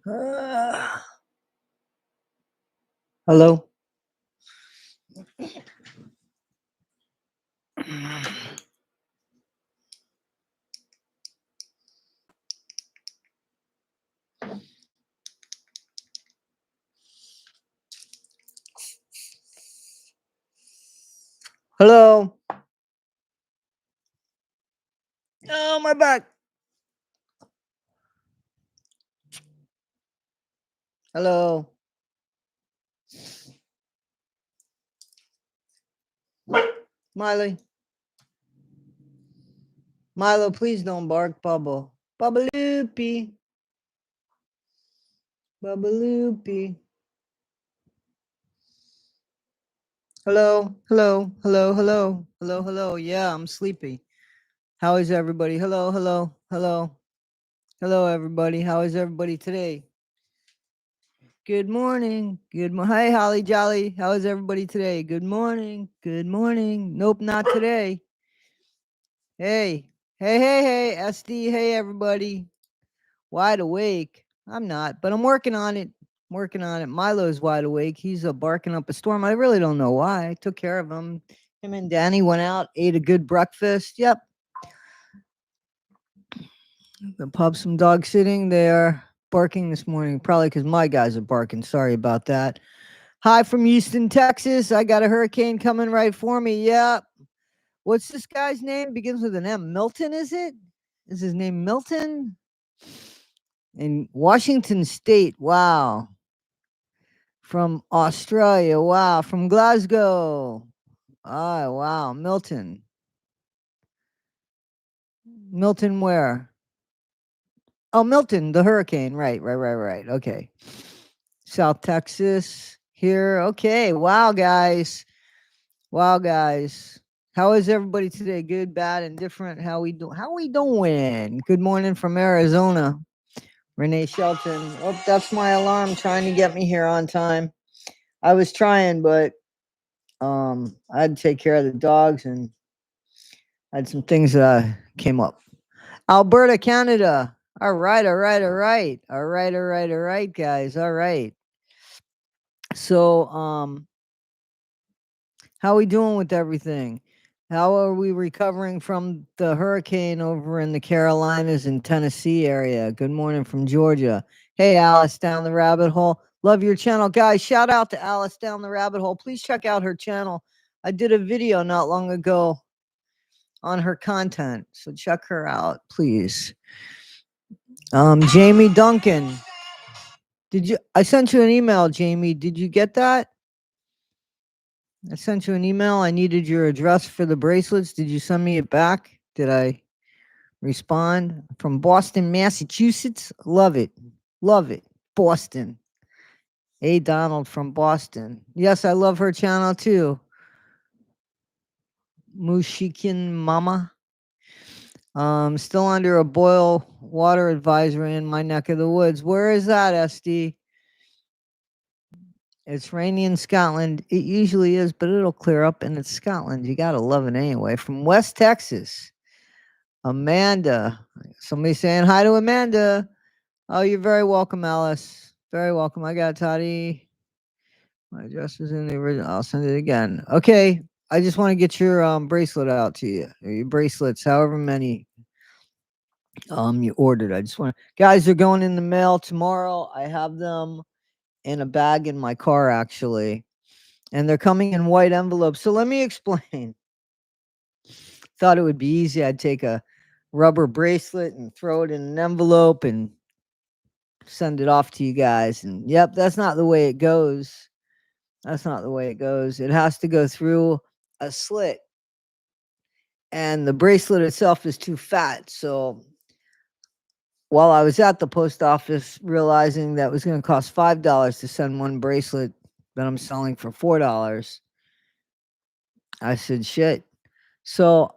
Hello. Hello. Oh, my back. Hello. Miley. Milo, please don't bark, Bubble. Bubba Loopy. Bubba Loopy. Hello. Hello. Hello. Hello. Hello. Hello. Yeah, I'm sleepy. How is everybody? Hello. Hello. Hello. Hello, everybody. How is everybody today? Good morning. Good morning. Hi, Holly Jolly. How is everybody today? Good morning. Good morning. Nope, not today. Hey. Hey, hey, hey, SD. Hey, everybody. Wide awake. I'm not, but I'm working on it. Working on it. Milo's wide awake. He's barking up a storm. I really don't know why. I took care of him. Him and Danny went out, ate a good breakfast. Yep. The pub, some dog sitting. They're barking this morning, probably because my guys are barking. Sorry about that. Hi from Houston, Texas. I got a hurricane coming right for me. Yep. What's this guy's name? Begins with an M. Milton, is it? Is his name Milton? In Washington State. Wow. From Australia. Wow. From Glasgow. Oh, wow. Milton. Milton where? Oh, Milton, the hurricane. Right. Okay. South Texas here. Okay. Wow, guys. Wow, guys. How is everybody today? Good, bad, and different? How we do? How we doing? Good morning from Arizona. Renee Shelton. Oh, that's my alarm trying to get me here on time. I was trying, but I had to take care of the dogs and I had some things that came up. Alberta, Canada. All right, guys. All right. So, how we doing with everything? How are we recovering from the hurricane over in the Carolinas and Tennessee area? Good morning from Georgia. Hey, Alice down the rabbit hole. Love your channel. Guys, shout out to Alice down the rabbit hole. Please check out her channel. I did a video not long ago on her content. So check her out, please. Jamie Duncan. I sent you an email, Jamie. Did you get that? I sent you an email. I needed your address for the bracelets. Did you send me it back? Did I respond? From Boston, Massachusetts. Love it. Love it. Boston. A. Donald from Boston. Yes, I love her channel too. Mushikin Mama. Still under a boil water advisory in my neck of the woods. Where is that, SD? It's rainy in Scotland. It usually is, but it'll clear up, and it's Scotland. You gotta love it anyway. From West Texas, Amanda. Somebody saying hi to Amanda. Oh, you're very welcome, Alice. Very welcome. I got Toddy. My address is in the original. I'll send it again. Okay. I just want to get your bracelet out to you. Or your bracelets, however many you ordered. I just want to, guys, they're going in the mail tomorrow. I have them in a bag in my car actually. And they're coming in white envelopes. So let me explain. Thought it would be easy. I'd take a rubber bracelet and throw it in an envelope and send it off to you guys. And yep, that's not the way it goes. That's not the way it goes. It has to go through a slit. And the bracelet itself is too fat. So while I was at the post office realizing that it was going to cost $5 to send one bracelet that I'm selling for $4, I said, shit. So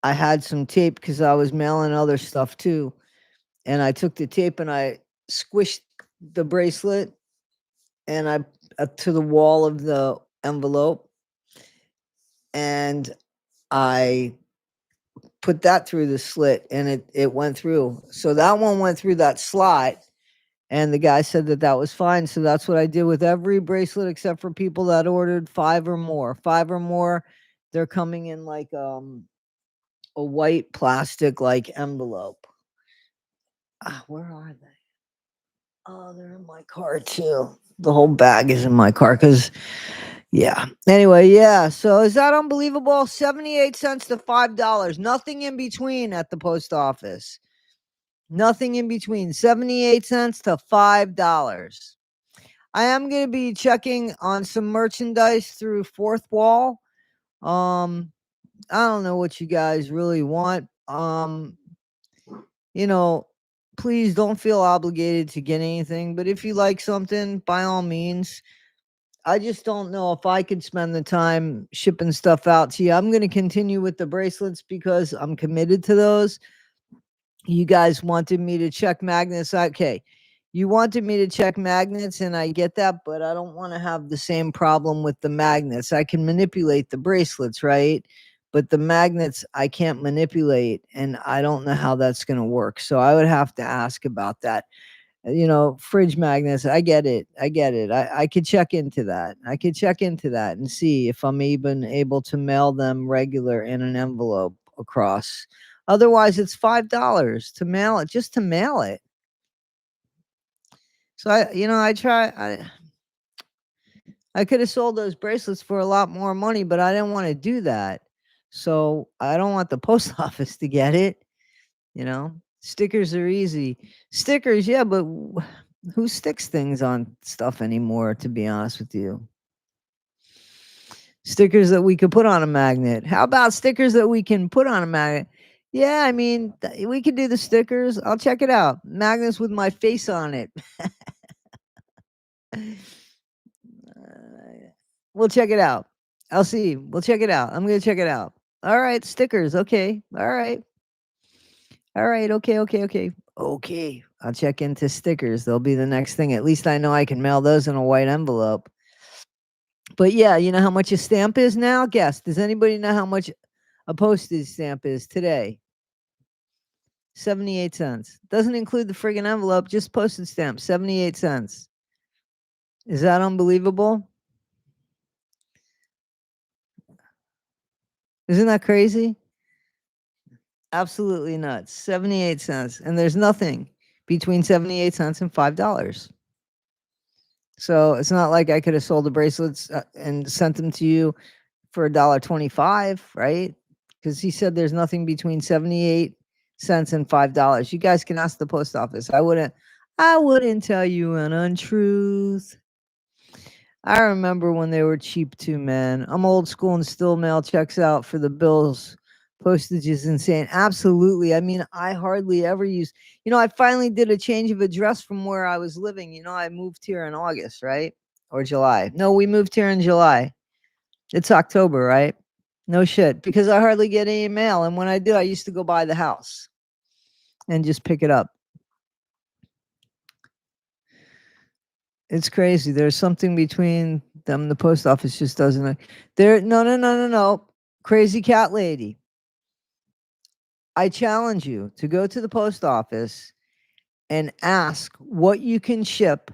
I had some tape because I was mailing other stuff too. And I took the tape and I squished the bracelet and I to the wall of the envelope. And I put that through the slit and it went through. So that one went through that slot And the guy said that that was fine. So that's what I did with every bracelet except for people that ordered 5 or more. 5 or more, they're coming in like a white plastic like envelope. Where are they? Oh, they're in my car too. The whole bag is in my car because, yeah. Anyway, yeah. So is that unbelievable? 78 cents to $5. Nothing in between at the post office. Nothing in between. 78 cents to $5. I am going to be checking on some merchandise through Fourth Wall. I don't know what you guys really want. You know, please don't feel obligated to get anything, but if you like something, by all means. I just don't know if I could spend the time shipping stuff out to you. I'm going to continue with the bracelets because I'm committed to those. You guys wanted me to check magnets. Okay. You wanted me to check magnets, and I get that, but I don't want to have the same problem with the magnets. I can manipulate the bracelets, right? But the magnets I can't manipulate, and I don't know how that's going to work. So I would have to ask about that. Fridge magnets. I get it. I could check into that. I could check into that and see if I'm even able to mail them regular in an envelope across. Otherwise, it's $5 to mail it, just to mail it. So I could have sold those bracelets for a lot more money, but I didn't want to do that. So I don't want the post office to get it. Stickers are easy. Stickers, yeah, but who sticks things on stuff anymore, to be honest with you? Stickers that we could put on a magnet. How about stickers that we can put on a magnet? Yeah, I mean, we could do the stickers. I'll check it out. Magnets with my face on it. We'll check it out. I'll see. We'll check it out. I'm going to check it out. All right, stickers. Okay. All right. All right. Okay. Okay. I'll check into stickers. They'll be the next thing. At least I know I can mail those in a white envelope. But yeah, you know how much a stamp is now? Guess. Does anybody know how much a postage stamp is today? 78 cents. Doesn't include the friggin' envelope, just postage stamp. 78 cents. Is that unbelievable? Isn't that crazy? Absolutely nuts. 78 cents. And there's nothing between 78 cents and $5. So it's not like I could have sold the bracelets and sent them to you for $1.25, right? Because he said there's nothing between 78 cents and $5. You guys can ask the post office. I wouldn't tell you an untruth. I remember when they were cheap too, man. I'm old school and still mail checks out for the bills. Postage is insane. Absolutely. I mean, I hardly ever use, I finally did a change of address from where I was living. I moved here in August, right? Or July. No, we moved here in July. It's October, right? No shit. Because I hardly get any mail. And when I do, I used to go by the house and just pick it up. It's crazy. There's something between them. The post office just doesn't. No. Crazy cat lady. I challenge you to go to the post office and ask what you can ship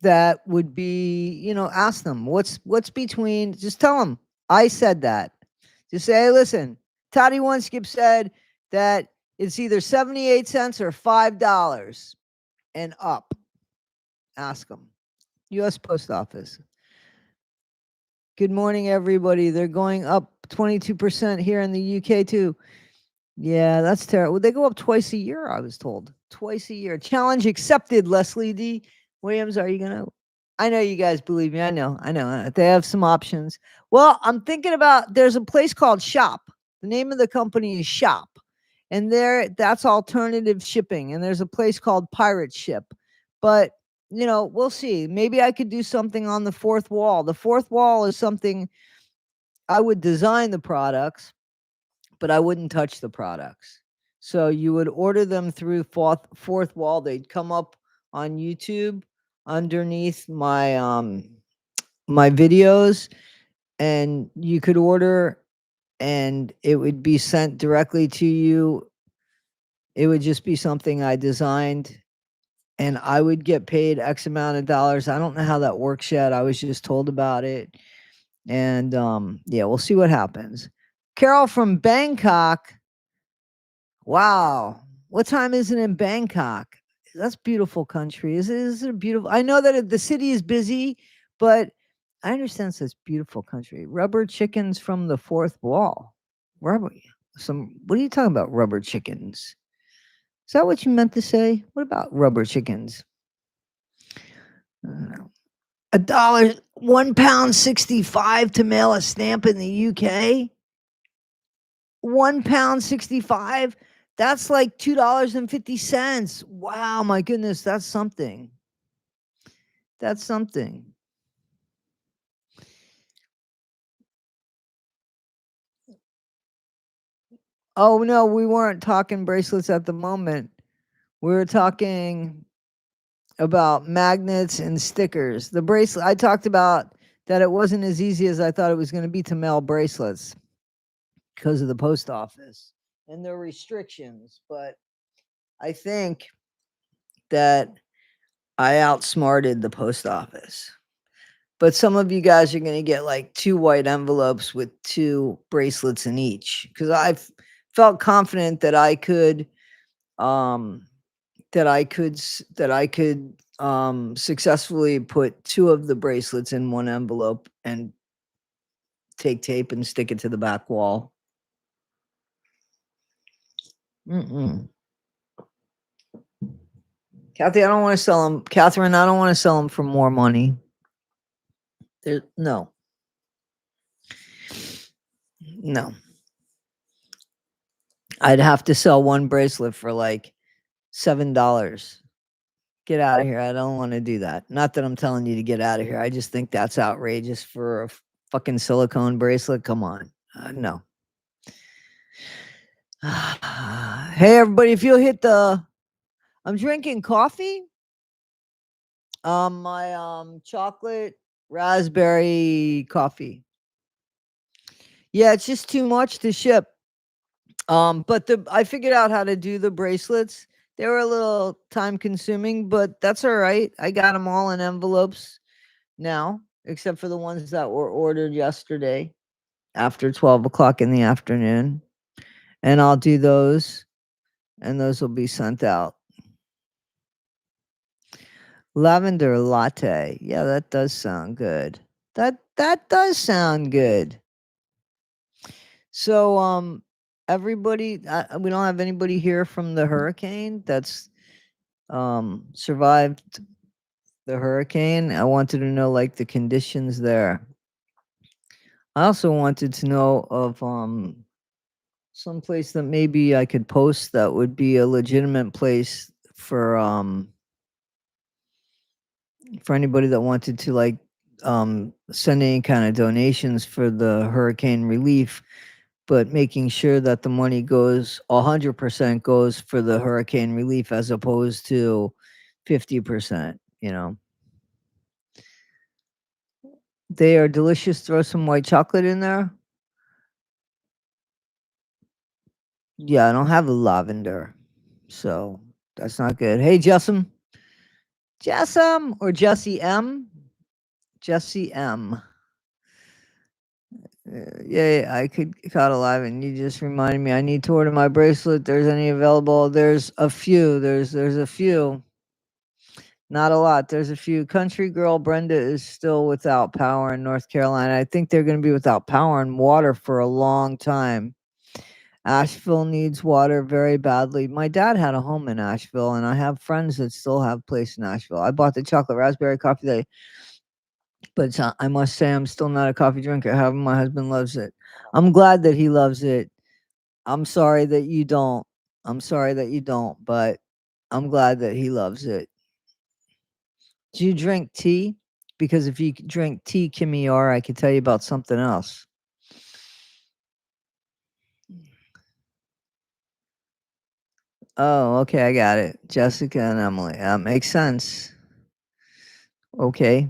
that would be, ask them what's between, just tell them I said that. Just say, hey, listen, Toddy One Skip said that it's either 78 cents or $5 and up. Ask them. U.S. Post Office. Good morning, everybody. They're going up 22% here in the UK too. Yeah, that's terrible. They go up twice a year, I was told. Twice a year. Challenge accepted, Leslie D. Williams. Are you going to? I know you guys believe me. I know. They have some options. Well, I'm thinking about, there's a place called Shop. The name of the company is Shop. And that's alternative shipping. And there's a place called Pirate Ship. But, we'll see. Maybe I could do something on the Fourth Wall. The Fourth Wall is something I would design the products, but I wouldn't touch the products. So you would order them through Fourth Wall. They'd come up on YouTube underneath my my videos, and you could order and it would be sent directly to you. It would just be something I designed and I would get paid X amount of dollars. I don't know how that works yet. I was just told about it. And yeah, we'll see what happens. Carol from Bangkok. Wow. What time is it in Bangkok? That's beautiful country. Is it beautiful? I know that the city is busy, but I understand it's beautiful country. Rubber chickens from the fourth wall. Rubber. What are you talking about? Rubber chickens. Is that what you meant to say? What about rubber chickens? $1, £1.65 to mail a stamp in the UK. £1.65. That's like $2.50. Wow, my goodness, that's something. That's something. Oh no, we weren't talking bracelets at the moment. We were talking about magnets and stickers. The bracelet I talked about that it wasn't as easy as I thought it was going to be to mail bracelets because of the post office and their restrictions, but I think that I outsmarted the post office. But some of you guys are going to get like 2 white envelopes with 2 bracelets in each because I've felt confident that I could successfully put 2 of the bracelets in one envelope and take tape and stick it to the back wall. Kathy, I don't want to sell them. Catherine, I don't want to sell them for more money. No. No. I'd have to sell one bracelet for like $7. Get out of here. I don't want to do that. Not that I'm telling you to get out of here. I just think that's outrageous for a fucking silicone bracelet. Come on. No. Hey, everybody, if you'll hit I'm drinking coffee. My chocolate raspberry coffee. Yeah, it's just too much to ship. But I figured out how to do the bracelets. They were a little time consuming, but that's all right. I got them all in envelopes now, except for the ones that were ordered yesterday after 12 o'clock in the afternoon. And I'll do those, and those will be sent out. Lavender latte. Yeah, that does sound good. That does sound good. So, everybody, we don't have anybody here from the hurricane that's survived the hurricane. I wanted to know like the conditions there. I also wanted to know of some place that maybe I could post that would be a legitimate place for anybody that wanted to like send any kind of donations for the hurricane relief, but making sure that the money goes 100% goes for the hurricane relief as opposed to 50%, you know. They are delicious. Throw some white chocolate in there. Yeah, I don't have a lavender, so that's not good. Hey, Jessam. Jessam or Jesse M? Jesse M. Yeah, I could caught alive, and you just reminded me. I need to order my bracelet. There's any available? There's a few. There's a few. Not a lot. There's a few. Country girl Brenda is still without power in North Carolina. I think they're going to be without power and water for a long time. Asheville needs water very badly. My dad had a home in Asheville, and I have friends that still have place in Asheville. I bought the chocolate raspberry coffee today, but I must say I'm still not a coffee drinker. However, my husband loves it. I'm glad that he loves it. I'm sorry that you don't. I'm sorry that you don't, but I'm glad that he loves it. Do you drink tea? Because if you drink tea, Kimmy R, I could tell you about something else. Oh, okay, I got it. Jessica and Emily. That makes sense. Okay.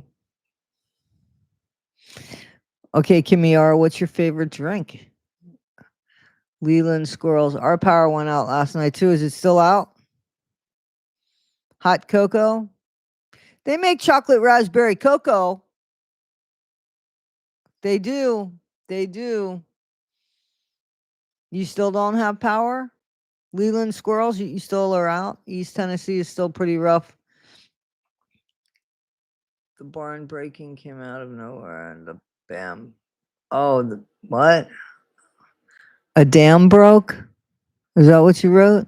Okay, Kimmy R, what's your favorite drink? Leland Squirrels. Our power went out last night too. Is it still out? Hot cocoa. They make chocolate raspberry cocoa. They do. They do. You still don't have power? Leland squirrels, you still are out? East Tennessee is still pretty rough. The barn breaking came out of nowhere and the bam. Oh, the what? A dam broke? Is that what you wrote?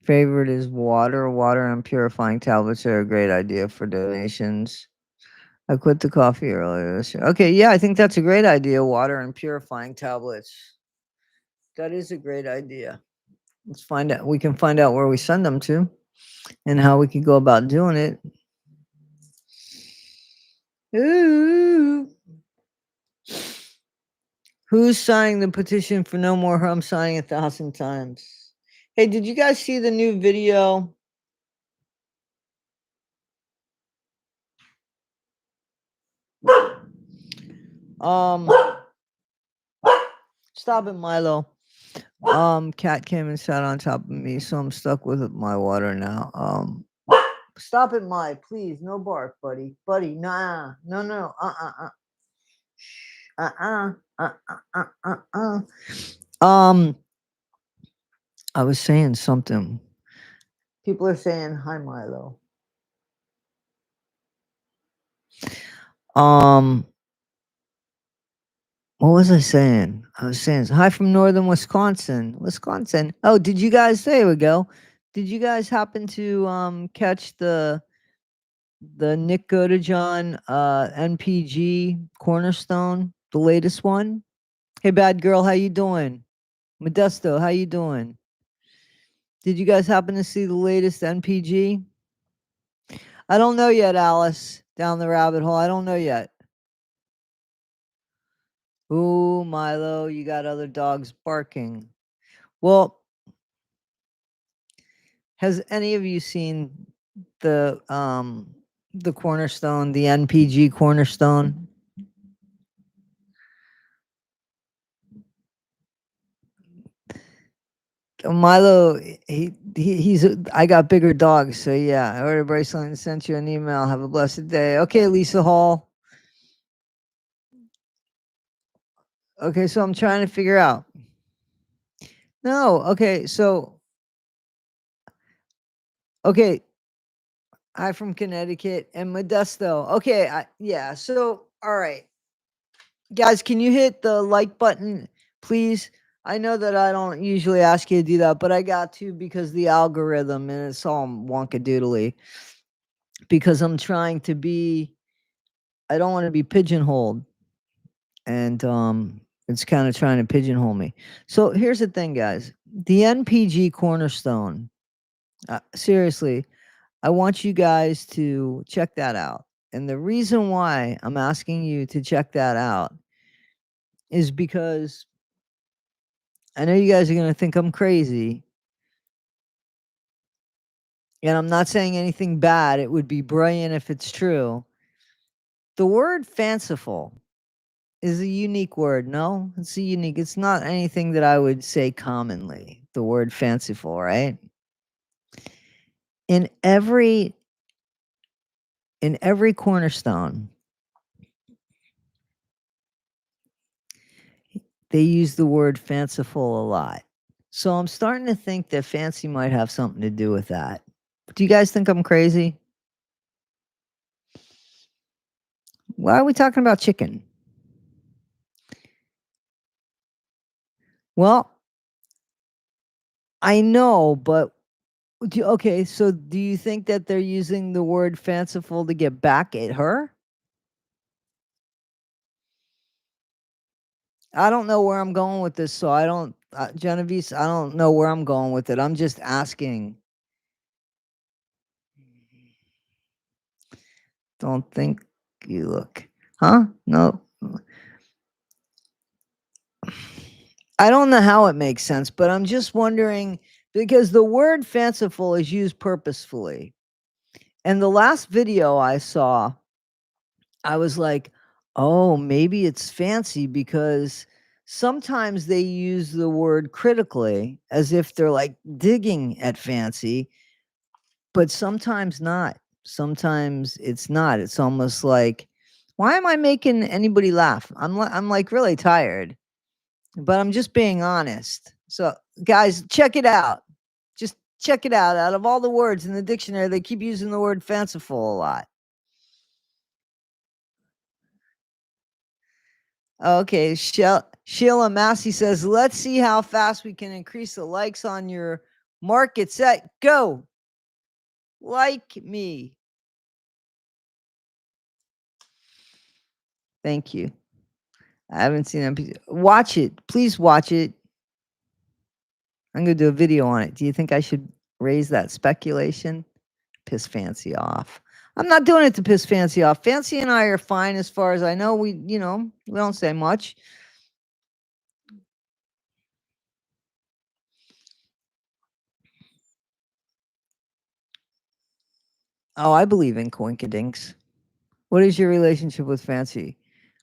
Favorite is water. Water and purifying tablets are a great idea for donations. I quit the coffee earlier this year. Okay, yeah, I think that's a great idea. Water and purifying tablets. That is a great idea. Let's find out. We can find out where we send them to and how we can go about doing it. Ooh. Who's signing the petition for no more? I'm signing 1,000 times. Hey, did you guys see the new video? Stop it, Milo. Cat came and sat on top of me, so I'm stuck with my water now. Stop it, Mike, please. No bark, buddy. Buddy, nah, no. I was saying something. People are saying hi, Milo. What was I saying? I was saying hi from northern Wisconsin. Wisconsin. Oh, did you guys? There we go. Did you guys happen to catch the Nick Godejohn NPG Cornerstone, the latest one? Hey, bad girl, how you doing? Modesto, how you doing? Did you guys happen to see the latest NPG? I don't know yet, Alice. Down the rabbit hole. I don't know yet. Ooh, Milo, you got other dogs barking. Well, has any of you seen the Cornerstone, the NPG Cornerstone? Milo, he's I got bigger dogs, so yeah. I ordered a bracelet and sent you an email. Have a blessed day. Okay, Lisa Hall. Okay, so I'm trying to figure out. No, okay, so okay. I'm from Connecticut and Modesto. Okay, yeah. So all right. Guys, can you hit the like button, please? I know that I don't usually ask you to do that, but I got to because the algorithm and it's all wonkadoodly. Because I'm trying to be, I don't want to be pigeonholed, and it's kind of trying to pigeonhole me. So here's the thing, guys. The NPG Cornerstone. Seriously, I want you guys to check that out. And the reason why I'm asking you to check that out is because I know you guys are going to think I'm crazy. And I'm not saying anything bad. It would be brilliant if it's true. The word fanciful is a unique word. No, it's a unique. It's not anything that I would say commonly. The word fanciful, right? In every cornerstone, they use the word fanciful a lot. So I'm starting to think that fancy might have something to do with that. Do you guys think I'm crazy? Why are we talking about chicken? Well, I know, but okay, so do you think that they're using the word fanciful to get back at her? I don't know where I'm going with this, so I don't, Genevieve, I don't know where I'm going with it. I'm just asking. Don't think you look. Huh? No. I don't know how it makes sense, but I'm just wondering because the word fanciful is used purposefully. And the last video I saw, I was like, oh, maybe it's fancy because sometimes they use the word critically as if they're like digging at Fancy, but sometimes not. Sometimes it's not. It's almost like, why am I making anybody laugh? I'm like really tired, but I'm just being honest. So, guys, check it out. Just check it out. Out of all the words in the dictionary, they keep using the word fanciful a lot. Okay, Sheila Massey says, let's see how fast we can increase the likes on your market set. Go. Like me. Thank you. I haven't seen it. Watch it. Please watch it. I'm going to do a video on it. Do you think I should raise that speculation? Piss Fancy off. I'm not doing it to piss Fancy off. Fancy and I are fine as far as I know. We don't say much. Oh, I believe in coinkydinks. What is your relationship with Fancy?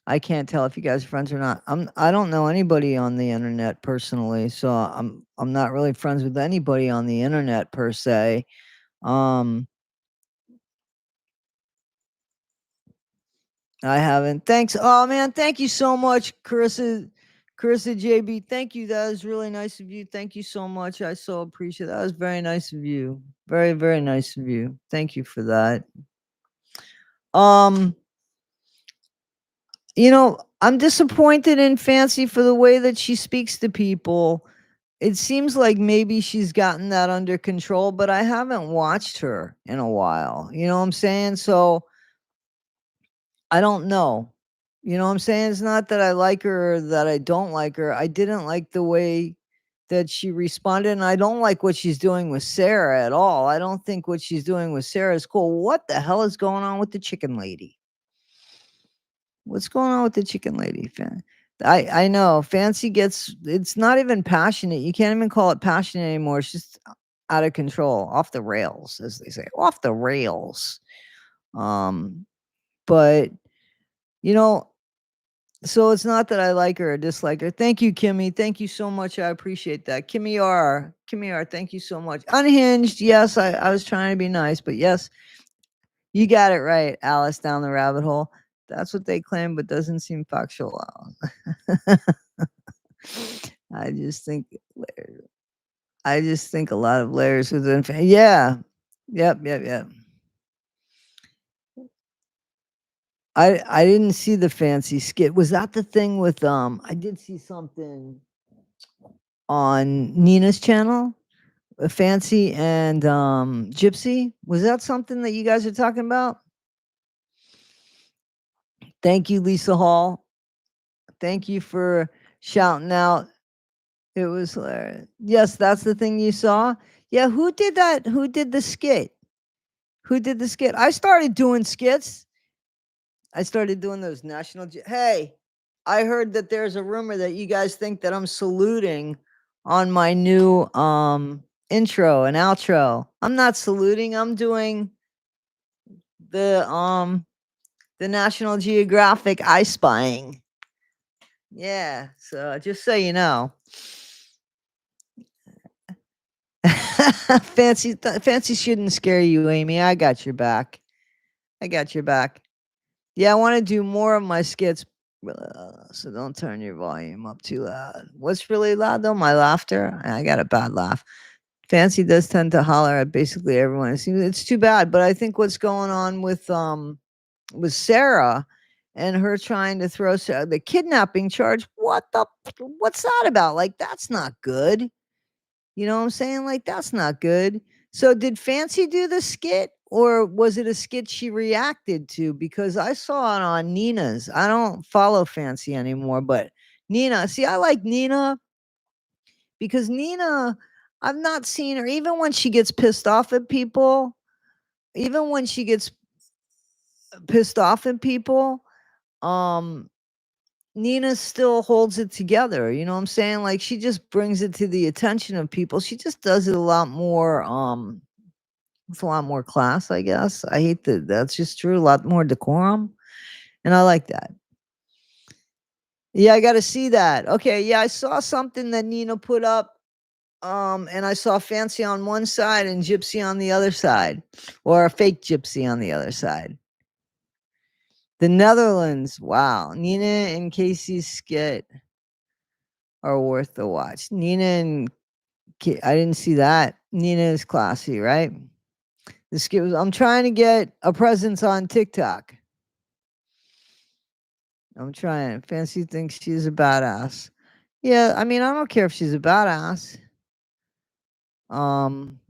I can't tell if you guys are friends or not. I don't know anybody on the internet personally, so I'm not really friends with anybody on the internet per se. I haven't. Thanks. Oh man, thank you so much, Carissa JB. Thank you. That was really nice of you. Thank you so much. I so appreciate that. Was very nice of you. Very, very nice of you. Thank you for that. Um, I'm disappointed in Fancy for the way that she speaks to people. It seems like maybe she's gotten that under control, but I haven't watched her in a while. You know what I'm saying? So I don't know. You know what I'm saying? It's not that I like her or that I don't like her. I didn't like the way that she responded, and I don't like what she's doing with Sarah at all. I don't think what she's doing with Sarah is cool. What the hell is going on with the chicken lady? What's going on with the chicken lady? I know Fancy gets, it's not even passionate. You can't even call it passionate anymore. It's just out of control, off the rails, as they say, off the rails. But you know, so it's not that I like her or dislike her. Thank you, Kimmy. Thank you so much. I appreciate that. Kimmy R. Thank you so much. Unhinged. Yes, I was trying to be nice, but yes, you got it right, Alice down the rabbit hole. That's what they claim, but doesn't seem factual. I just think a lot of layers within. Yeah. Yep. I didn't see the Fancy skit. Was that the thing with I did see something on Nina's channel, Fancy and Gypsy. Was that something that you guys are talking about? Thank you, Lisa Hall. Thank you for shouting out. It was hilarious. Yes, that's the thing you saw. Yeah, who did that? Who did the skit? Who did the skit? I started doing skits. I started doing those hey, I heard that there's a rumor that you guys think that I'm saluting on my new intro and outro. I'm not saluting. I'm doing the National Geographic eye spying. Yeah, so just so you know. Fancy shouldn't scare you, Amy. I got your back. Yeah, I want to do more of my skits, so don't turn your volume up too loud. What's really loud though? My laughter. I got a bad laugh. Fancy does tend to holler at basically everyone. It's too bad, but I think what's going on with Sarah and her trying to throw the kidnapping charge. What's that about? Like that's not good. You know what I'm saying? Like, that's not good. So did Fancy do the skit or was it a skit she reacted to? Because I saw it on Nina's. I don't follow Fancy anymore, but Nina, see, I like Nina because Nina, I've not seen her, even when she gets pissed off at people, even when she gets pissed off at people, um, Nina still holds it together, you know what I'm saying? Like, she just brings it to the attention of people. She just does it a lot more, with a lot more class, I guess. I hate that that's just true, a lot more decorum, and I like that. Yeah, I gotta see that. Okay, yeah, I saw something that Nina put up, and I saw Fancy on one side and Gypsy on the other side, or a fake Gypsy on the other side. The Netherlands, wow. Nina and Casey's skit are worth the watch. Nina and I didn't see that. Nina is classy, right? The skit was, I'm trying to get a presence on TikTok. I'm trying. Fancy thinks she's a badass. Yeah, I mean, I don't care if she's a badass. Um,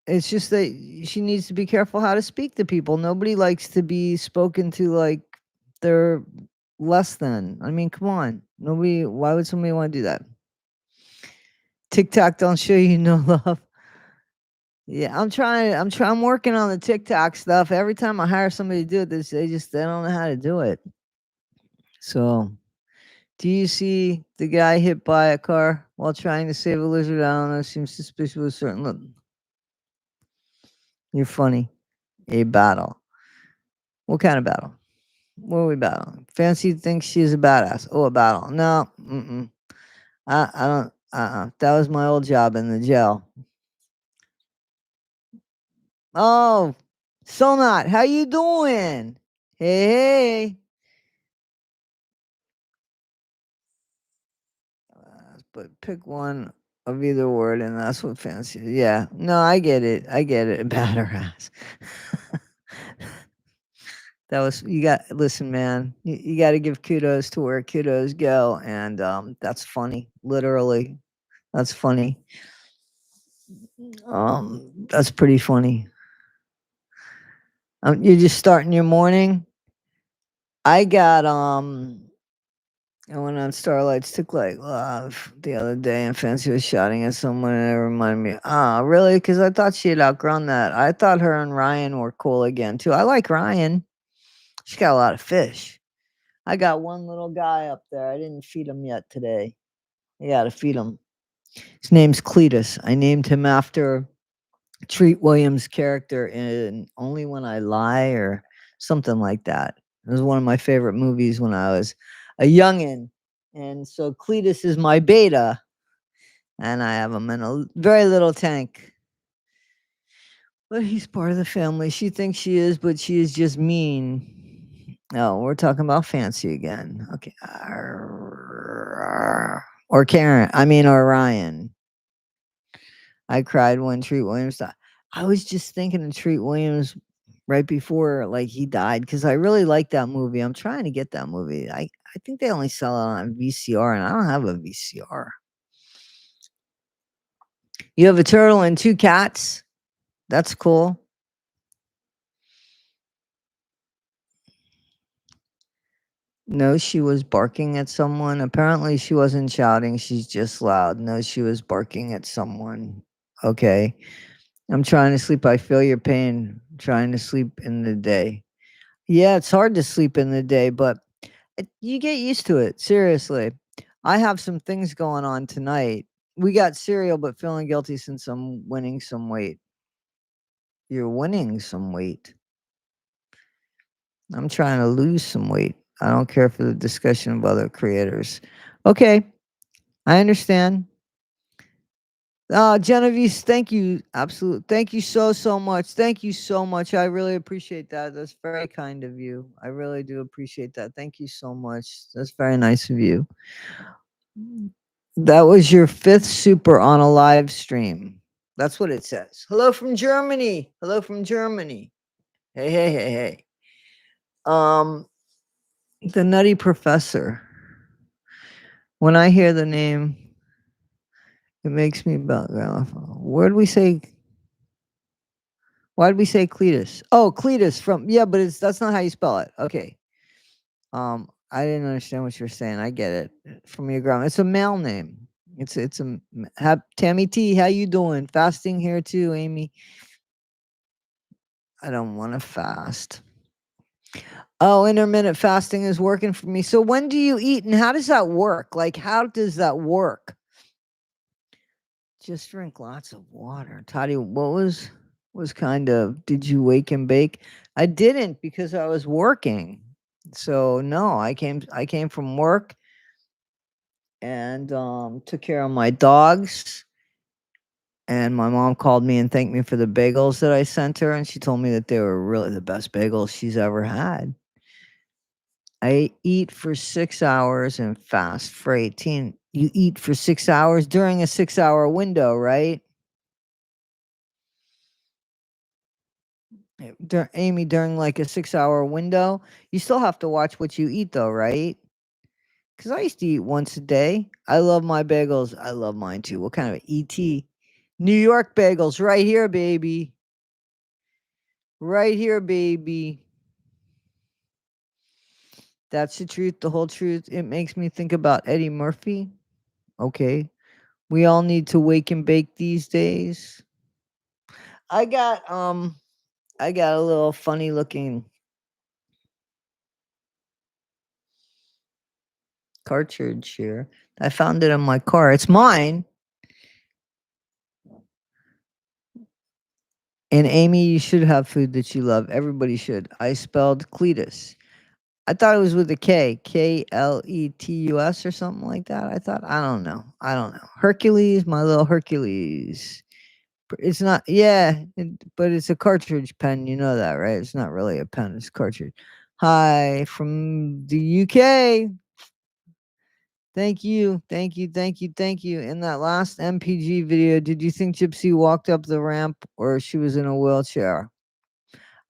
it's just that she needs to be careful how to speak to people. Nobody likes to be spoken to like they're less than. I mean, come on. Nobody, why would somebody want to do that? TikTok don't show you no love. Yeah, I'm working on the TikTok stuff. Every time I hire somebody to do it, they don't know how to do it. So, do you see the guy hit by a car while trying to save a lizard? I don't know. Seems suspicious with a certain look. You're funny. A battle. What kind of battle? What are we battling? Fancy thinks she's a badass. Oh, a battle. No. Mm-mm. I don't. That was my old job in the jail. Oh, Sonat, how you doing? Hey, hey. But pick one of either word, and that's what fancy. Yeah. No, I get it. I get it. Badass. That was you got listen, man. You got to give kudos to where kudos go, and that's funny. Literally, that's funny. That's pretty funny. You're just starting your morning. I got I went on Starlight's Took Like Love the other day, and Fancy was shouting at someone, and it reminded me, ah, really? Because I thought she had outgrown that. I thought her and Ryan were cool again too. I like Ryan. She's got a lot of fish. I got one little guy up there. I didn't feed him yet today. I gotta feed him. His name's Cletus. I named him after Treat Williams' character in Only When I Lie or something like that. It was one of my favorite movies when I was a youngin'. And so Cletus is my beta, and I have him in a very little tank. But he's part of the family. She thinks she is, but she is just mean. No, we're talking about Fancy again. Okay. Or Karen. I mean, or Ryan. I cried when Treat Williams died. I was just thinking of Treat Williams right before like he died because I really like that movie. I'm trying to get that movie. I think they only sell it on VCR, and I don't have a VCR. You have a turtle and two cats. That's cool. No, she was barking at someone. Apparently, she wasn't shouting. She's just loud. No, she was barking at someone. Okay. I'm trying to sleep. I feel your pain. Trying to sleep in the day. Yeah, it's hard to sleep in the day, but you get used to it. Seriously. I have some things going on tonight. We got cereal, but feeling guilty since I'm winning some weight. You're winning some weight. I'm trying to lose some weight. I don't care for the discussion of other creators. Okay, I understand. Genevieve, thank you. Absolutely. Thank you so much. Thank you so much. I really appreciate that. That's very kind of you. I really do appreciate that. Thank you so much. That's very nice of you. That was your 5th super on a live stream. That's what it says. Hello from Germany. Hello from Germany. Hey, hey, hey, hey. The Nutty Professor. When I hear the name, it makes me about where did we say? Why did we say Cletus? Oh, Cletus from yeah, but that's not how you spell it. Okay. I didn't understand what you're saying. I get it from your grandma. It's a male name. It's a Tammy T. How you doing? Fasting here too, Amy. I don't want to fast. Oh, intermittent fasting is working for me. So when do you eat and how does that work? Like, how does that work? Just drink lots of water. Toddy, what was kind of did you wake and bake? I didn't because I was working. So no, I came from work and took care of my dogs. And my mom called me and thanked me for the bagels that I sent her, and she told me that they were really the best bagels she's ever had. I eat for 6 hours and fast for 18. You eat for 6 hours during a 6-hour window, right? Amy, during like a 6-hour window, you still have to watch what you eat though, right? Because I used to eat once a day. I love my bagels. I love mine too. What kind of ET? New York bagels, right here, baby. Right here, baby. That's the truth, the whole truth. It makes me think about Eddie Murphy. Okay. We all need to wake and bake these days. I got a little funny looking cartridge here. I found it in my car. It's mine. And Amy, you should have food that you love. Everybody should. I spelled Cletus. I thought it was with a K, Kletus or something like that. I don't know. Hercules, my little Hercules. It's not, yeah, but it's a cartridge pen. You know that, right? It's not really a pen, it's a cartridge. Hi from the UK. Thank you, thank you, thank you, thank you. In that last MPG video, did you think Gypsy walked up the ramp or she was in a wheelchair?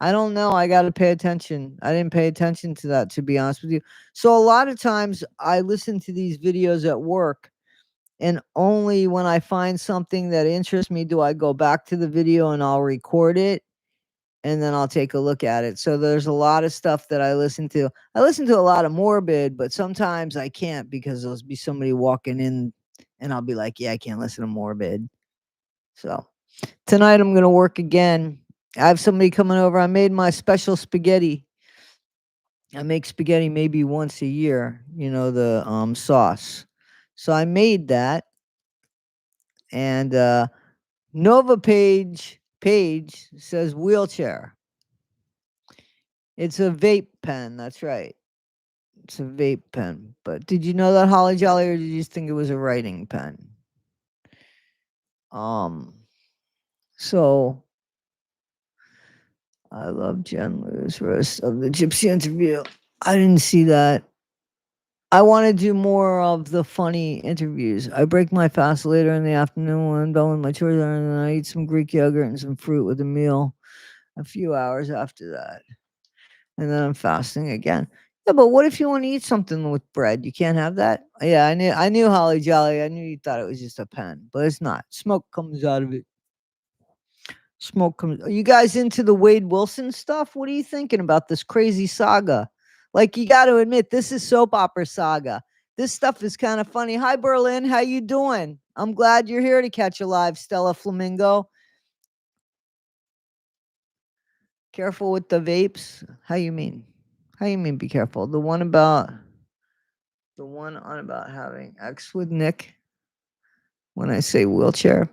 I don't know. I got to pay attention. I didn't pay attention to that, to be honest with you. So a lot of times I listen to these videos at work, and only when I find something that interests me do I go back to the video and I'll record it and then I'll take a look at it. So there's a lot of stuff that I listen to. I listen to a lot of Morbid, but sometimes I can't because there'll be somebody walking in and I'll be like, yeah, I can't listen to Morbid. So tonight I'm going to work again. I have somebody coming over. I made my special spaghetti. I make spaghetti maybe once a year, you know, the sauce. So I made that, and Nova Page says wheelchair. It's a vape pen, that's right. It's a vape pen. But did you know that, Holly Jolly, or did you just think it was a writing pen? So I love Jen Lewis roast of the Gypsy interview. I didn't see that. I want to do more of the funny interviews. I break my fast later in the afternoon when I'm done with my chores, and then I eat some Greek yogurt and some fruit with a meal a few hours after that. And then I'm fasting again. Yeah, but what if you want to eat something with bread? You can't have that? Yeah, I knew Holly Jolly. I knew you thought it was just a pen, but it's not. Smoke comes out of it. Smoke comes. Are you guys into the Wade Wilson stuff? What are you thinking about this crazy saga? Like, you got to admit, this is soap opera saga. This stuff is kind of funny. Hi, Berlin. How you doing? I'm glad you're here to catch a live Stella Flamingo. Careful with the vapes. How you mean? How you mean be careful? The one on about having X with Nick when I say wheelchair.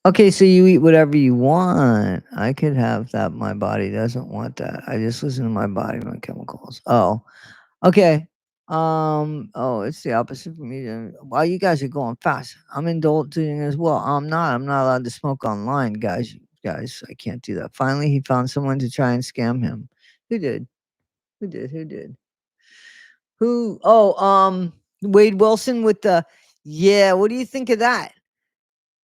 Okay, so you eat whatever you want. I could have that. My body doesn't want that. I just listen to my body, my chemicals. Oh, okay. Oh, it's the opposite for me. Wow, you guys are going fast. I'm indulging as well. I'm not. I'm not allowed to smoke online, guys. Guys, I can't do that. Finally, he found someone to try and scam him. Who did? Who did? Who did? Who? Oh, Wade Wilson with the. Yeah, what do you think of that?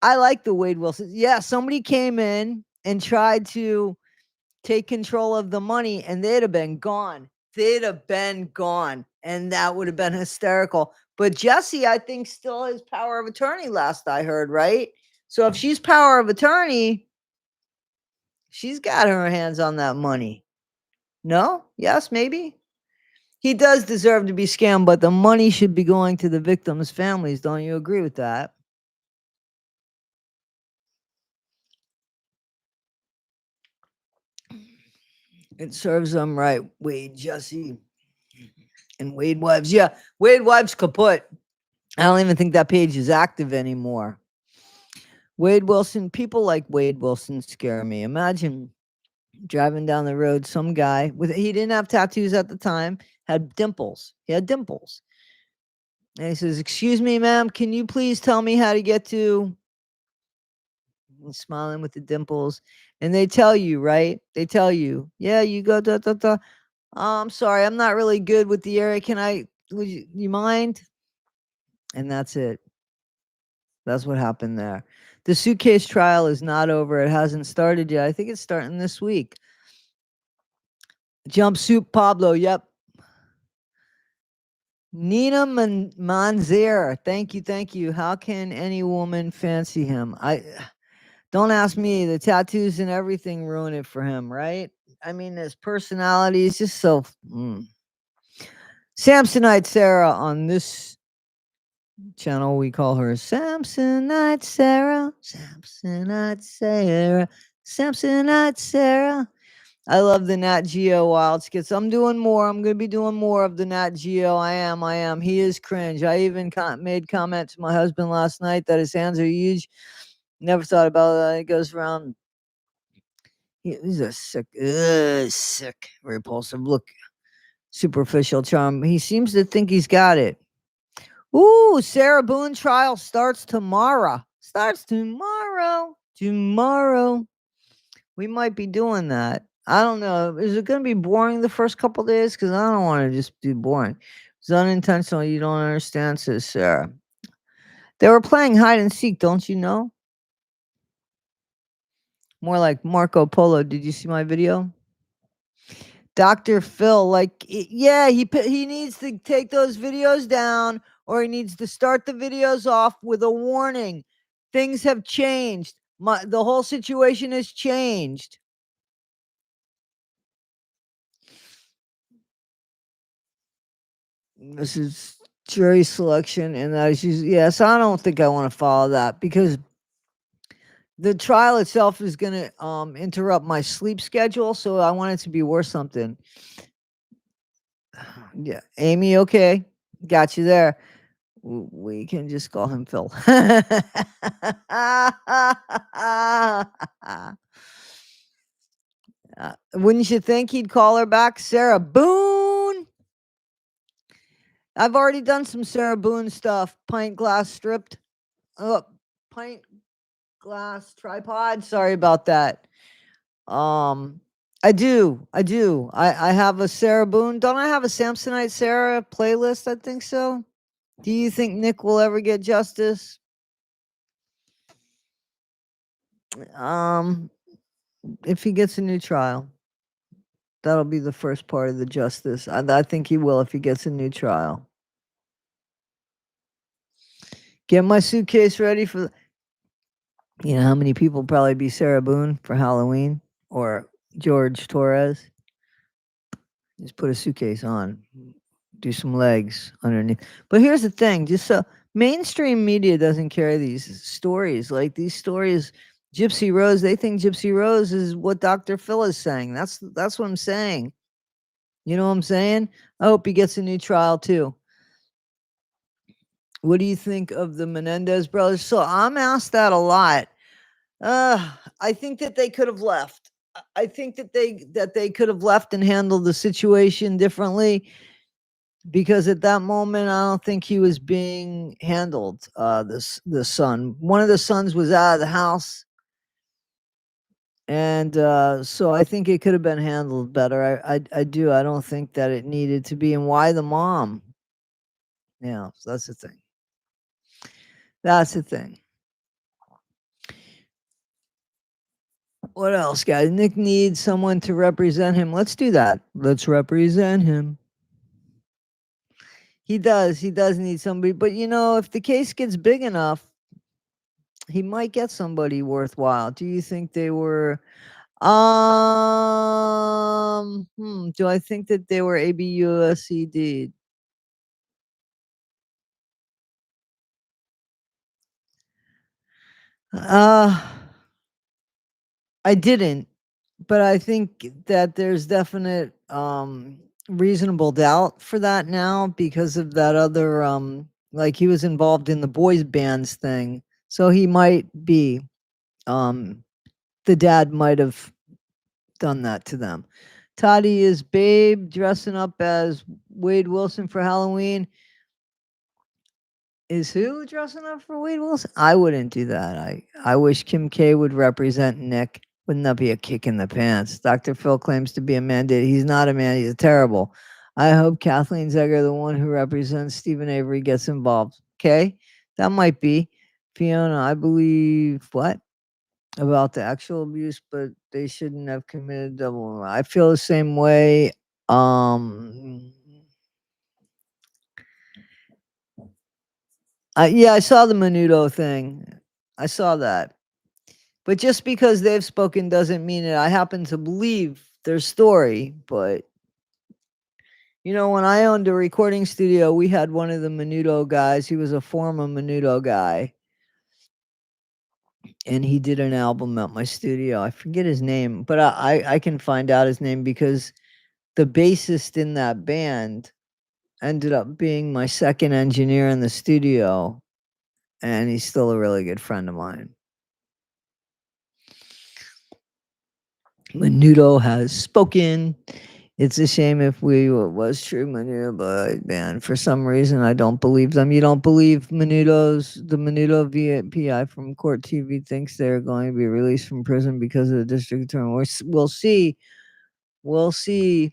I like the Wade Wilson. Yeah, somebody came in and tried to take control of the money and they'd have been gone. They'd have been gone. And that would have been hysterical. But Jesse, I think, still has power of attorney, last I heard, right? So if she's power of attorney, she's got her hands on that money. No? Yes, maybe? He does deserve to be scammed, but the money should be going to the victims' families. Don't you agree with that? It serves them right, Wade, Jesse, and Wade Wives. Yeah, Wade Wives kaput. I don't even think that page is active anymore. Wade Wilson, people like Wade Wilson scare me. Imagine driving down the road, some guy he didn't have tattoos at the time, had dimples. He had dimples. And he says, "Excuse me, ma'am, can you please tell me how to get to," and smiling with the dimples. And they tell you, right? They tell you, "Yeah, you go da da da. Oh, I'm sorry, I'm not really good with the area. Would you mind?" And that's it. That's what happened there. The suitcase trial is not over. It hasn't started yet. I think it's starting this week. Jumpsuit Pablo. Yep. Nina Manzera. Thank you. Thank you. How can any woman fancy him? Don't ask me. The tattoos and everything ruin it for him, right? I mean, his personality is just so. Samsonite Sarah on this channel, we call her Samsonite Sarah. Samsonite Sarah. Samsonite Sarah. I love the Nat Geo Wild Skits. I'm doing more. I'm going to be doing more of the Nat Geo. I am. He is cringe. I even made comment to my husband last night that his hands are huge. Never thought about that. He goes around. He's a sick, repulsive look. Superficial charm. He seems to think he's got it. Ooh, Sarah Boone trial starts tomorrow. Tomorrow. We might be doing that. I don't know. Is it going to be boring the first couple days? Because I don't want to just do boring. It's unintentional. You don't understand, says Sarah. They were playing hide and seek, don't you know? More like Marco Polo. Did you see my video? Dr. Phil, yeah, he needs to take those videos down, or he needs to start the videos off with a warning. Things have changed. The whole situation has changed. This is jury selection, and that is yes. I don't think I want to follow that because the trial itself is going to interrupt my sleep schedule. So I want it to be worth something. Yeah, Amy. Okay, got you there. We can just call him Phil. Wouldn't you think he'd call her back? Sarah Boone. I've already done some Sarah Boone stuff. Pint glass stripped. Oh, pint glass tripod. Sorry about that. I do. I have a Sarah Boone. Don't I have a Samsonite Sarah playlist? I think so. Do you think Nick will ever get justice? If he gets a new trial, that'll be the first part of the justice. I think he will if he gets a new trial. Get my suitcase ready for. You know how many people probably be Sarah Boone for Halloween or George Torres? Just put a suitcase on, do some legs underneath. But here's the thing, just so mainstream media doesn't carry these stories. Like these stories, Gypsy Rose, they think Gypsy Rose is what Dr. Phil is saying. That's what I'm saying. You know what I'm saying? I hope he gets a new trial too. What do you think of the Menendez brothers? So I'm asked that a lot. I think that they could have left. I think that they could have left and handled the situation differently, because at that moment I don't think he was being handled. The son, one of the sons was out of the house, and so I think it could have been handled better. I do. I don't think that it needed to be. And why the mom? Yeah, so that's the thing. That's the thing. What else, guys? Nick needs someone to represent him. Let's do that. Let's represent him. He does. He does need somebody. But if the case gets big enough, he might get somebody worthwhile. Do you think they were? Do I think that they were ABUSC'd? I didn't, but I think that there's definite reasonable doubt for that now because of that other like he was involved in the boys bands thing. So he might be the dad might have done that to them. Toddy is Babe dressing up as Wade Wilson for Halloween. Is who dressing up for Wade Wilson? I wouldn't do that. I wish Kim K would represent Nick. Wouldn't that be a kick in the pants? Dr. Phil claims to be a mandate. He's not a man. He's terrible. I hope Kathleen Zegger, the one who represents Stephen Avery, gets involved. Okay, that might be Fiona. I believe what about the actual abuse, but they shouldn't have committed double. I feel the same way. Yeah, I saw the Menudo thing. I saw that. But just because they've spoken doesn't mean that I happen to believe their story. But, you know, when I owned a recording studio, we had one of the Menudo guys. He was a former Menudo guy. And he did an album at my studio. I forget his name, but I can find out his name because the bassist in that band ended up being my second engineer in the studio. And he's still a really good friend of mine. Menudo has spoken. It's a shame if we was true Menudo, but man, for some reason I don't believe them. You don't believe the Menudo VPI from Court TV thinks they're going to be released from prison because of the district attorney. We'll see. We'll see.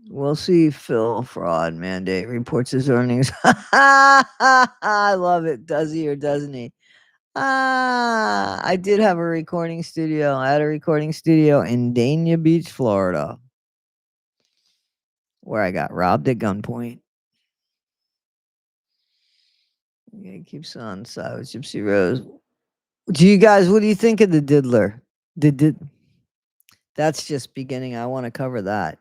We'll see. Phil fraud mandate reports his earnings. I love it. Does he or doesn't he? I did have a recording studio. I had a recording studio in Dania Beach, Florida, where I got robbed at gunpoint. Yeah, it keeps on Savage Gypsy Rose. Do you guys, what do you think of the Diddler? That's just beginning. I want to cover that.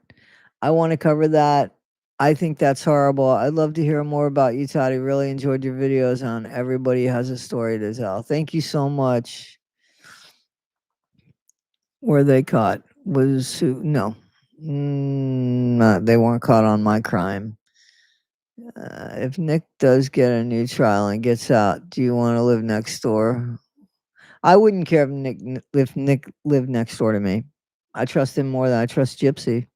I think that's horrible. I'd love to hear more about you, Toddy. Really enjoyed your videos on Everybody Has a Story to Tell. Thank you so much. Were they caught? Was who? No. They weren't caught on my crime. If Nick does get a new trial and gets out, do you want to live next door? I wouldn't care if Nick lived next door to me. I trust him more than I trust Gypsy.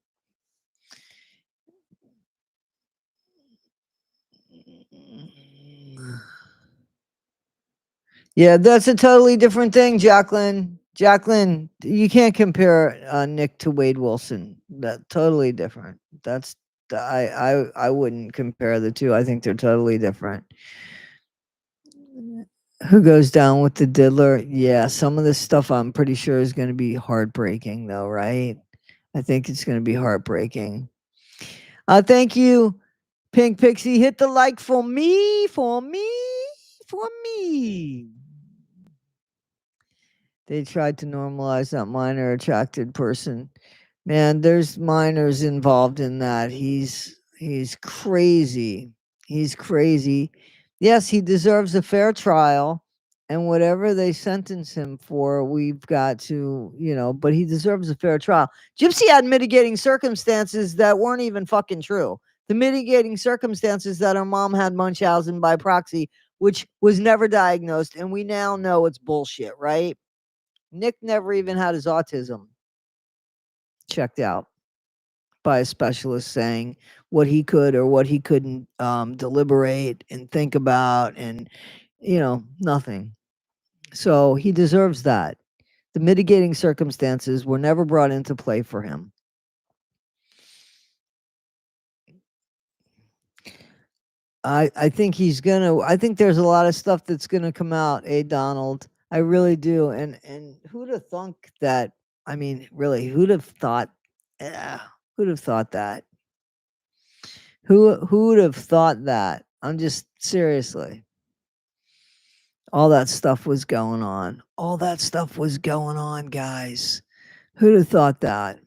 Yeah, that's a totally different thing, Jacqueline. Jacqueline, you can't compare Nick to Wade Wilson. That totally different. That's I wouldn't compare the two. I think they're totally different. Who goes down with the diddler? Yeah, some of this stuff I'm pretty sure is going to be heartbreaking, though, right? I think it's going to be heartbreaking. Thank you, Pink Pixie. Hit the like for me, for me, for me. They tried to normalize that minor attracted person. Man, there's minors involved in that. He's crazy. He's crazy. Yes, he deserves a fair trial. And whatever they sentence him for, we've got to, but he deserves a fair trial. Gypsy had mitigating circumstances that weren't even fucking true. The mitigating circumstances that her mom had Munchausen by proxy, which was never diagnosed, and we now know it's bullshit, right? Nick never even had his autism checked out by a specialist saying what he could or what he couldn't deliberate and think about, and nothing. So he deserves that. The mitigating circumstances were never brought into play for him. I think I think there's a lot of stuff that's gonna come out, Donald. I really do. And who'd have thunk that? I mean, really, who'd have thought? Who'd have thought that? Who would have thought that? I'm just seriously. All that stuff was going on. All that stuff was going on, guys. Who'd have thought that?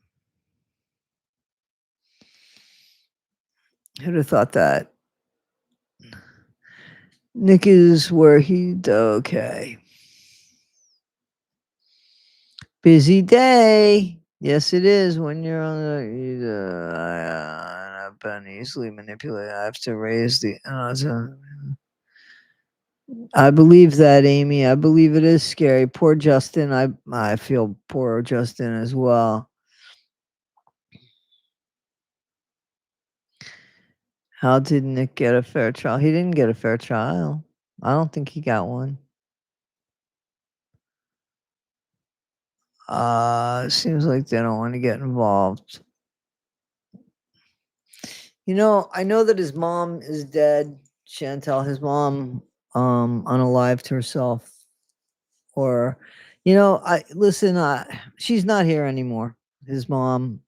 Who'd have thought that? Nick is where he okay. Busy day. Yes, it is when you're on the I've been easily manipulated. I have to raise the I believe that, Amy. I believe it is scary. Poor Justin. I feel poor Justin as well. How did Nick get a fair trial? He didn't get a fair trial. I don't think he got one. Seems like they don't wanna get involved. You know, I know that his mom is dead, Chantel. His mom, unalived herself, or, I listen. She's not here anymore. His mom.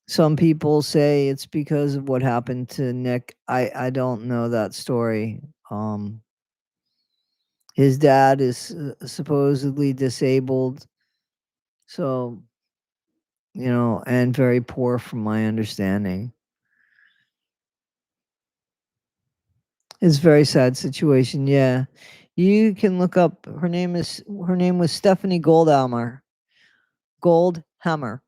Some people say it's because of what happened to Nick. I don't know that story. His dad is supposedly disabled, so and very poor, from my understanding. It's a very sad situation, yeah. You can look up her name was Stephanie Goldhammer. Goldhammer.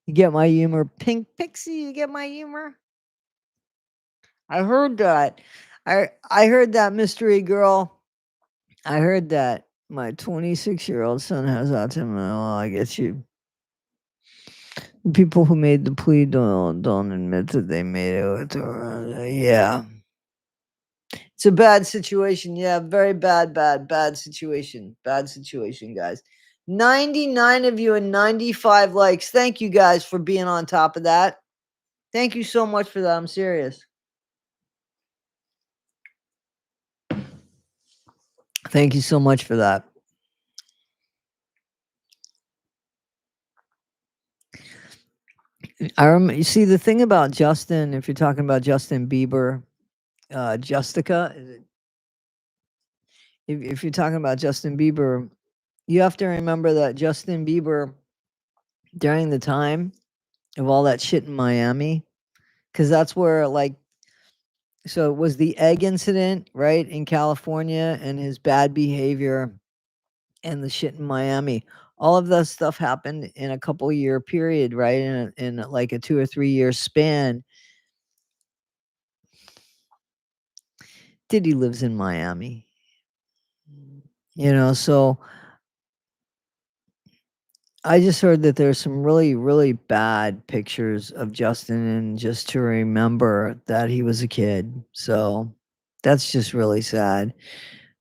You get my humor, Pink Pixie, you get my humor? I heard that. I heard that, mystery girl. I heard that my 26-year-old son has autism. Well, I get you. People who made the plea don't admit that they made it with her. Yeah. It's a bad situation. Yeah, very bad situation. Bad situation, guys. 99 of you and 95 likes. Thank you guys for being on top of that. Thank you so much for that. I'm serious. Thank you so much for that. You see, the thing about Justin, if you're talking about Justin Bieber, Justica, if you're talking about Justin Bieber, you have to remember that Justin Bieber, during the time of all that shit in Miami, because that's where, so it was the egg incident, right, in California, and his bad behavior and the shit in Miami. All of that stuff happened in a couple year period, right? In like a 2 or 3 year span. Diddy lives in Miami. So I just heard that there's some really, really bad pictures of Justin, and just to remember that he was a kid. So that's just really sad.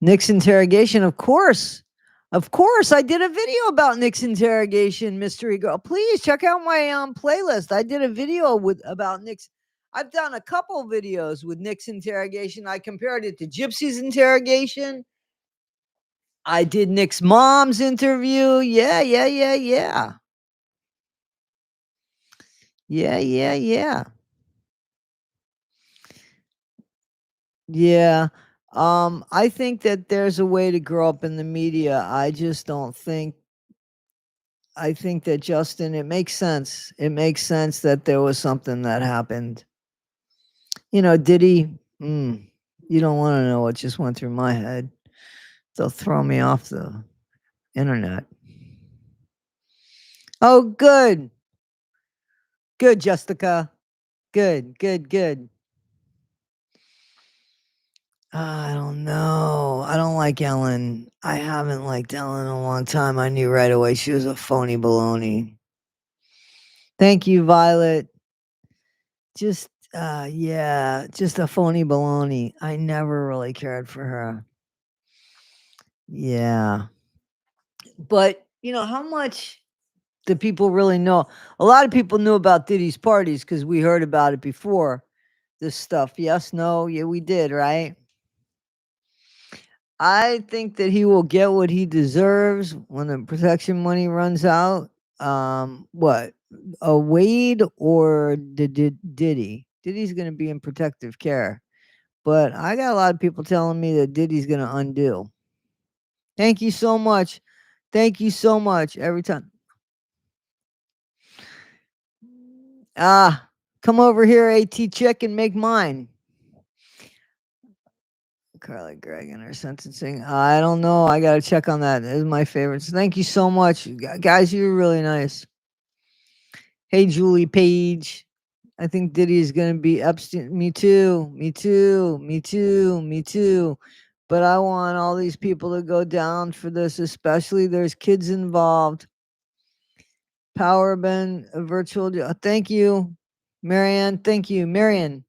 Nick's interrogation, of course. Of course, I did a video about Nick's interrogation, mystery girl. Please check out my playlist. I did a video about Nick's. I've done a couple videos with Nick's interrogation. I compared it to Gypsy's interrogation. I did Nick's mom's interview. Yeah, yeah, yeah, yeah. Yeah, yeah, yeah. Yeah. I think that there's a way to grow up in the media. I just don't think I think that Justin, it makes sense. It makes sense that there was something that happened. Diddy, you don't want to know what just went through my head. They'll throw me off the internet. Oh, good. Good, Justica. Good, good, good. I don't know. I don't like Ellen. I haven't liked Ellen in a long time. I knew right away she was a phony baloney. Thank you, Violet. Just, yeah, just a phony baloney. I never really cared for her. Yeah. But, how much do people really know? A lot of people knew about Diddy's parties because we heard about it before. This stuff. Yes, no, yeah, we did, right? I think that he will get what he deserves when the protection money runs out. What? A Wade or Diddy? Diddy's going to be in protective care. But I got a lot of people telling me that Diddy's going to undo. Thank you so much. Thank you so much every time. Come over here, AT Chick, and make mine. Carly Gregg and her sentencing. I don't know. I got to check on that. It is my favorites. Thank you so much. Guys, you're really nice. Hey, Julie Page. I think Diddy is going to be Epstein. Me too. Me too. Me too. Me too. But I want all these people to go down for this, especially there's kids involved. Power Ben virtual. Thank you, Marianne. Thank you, Marianne.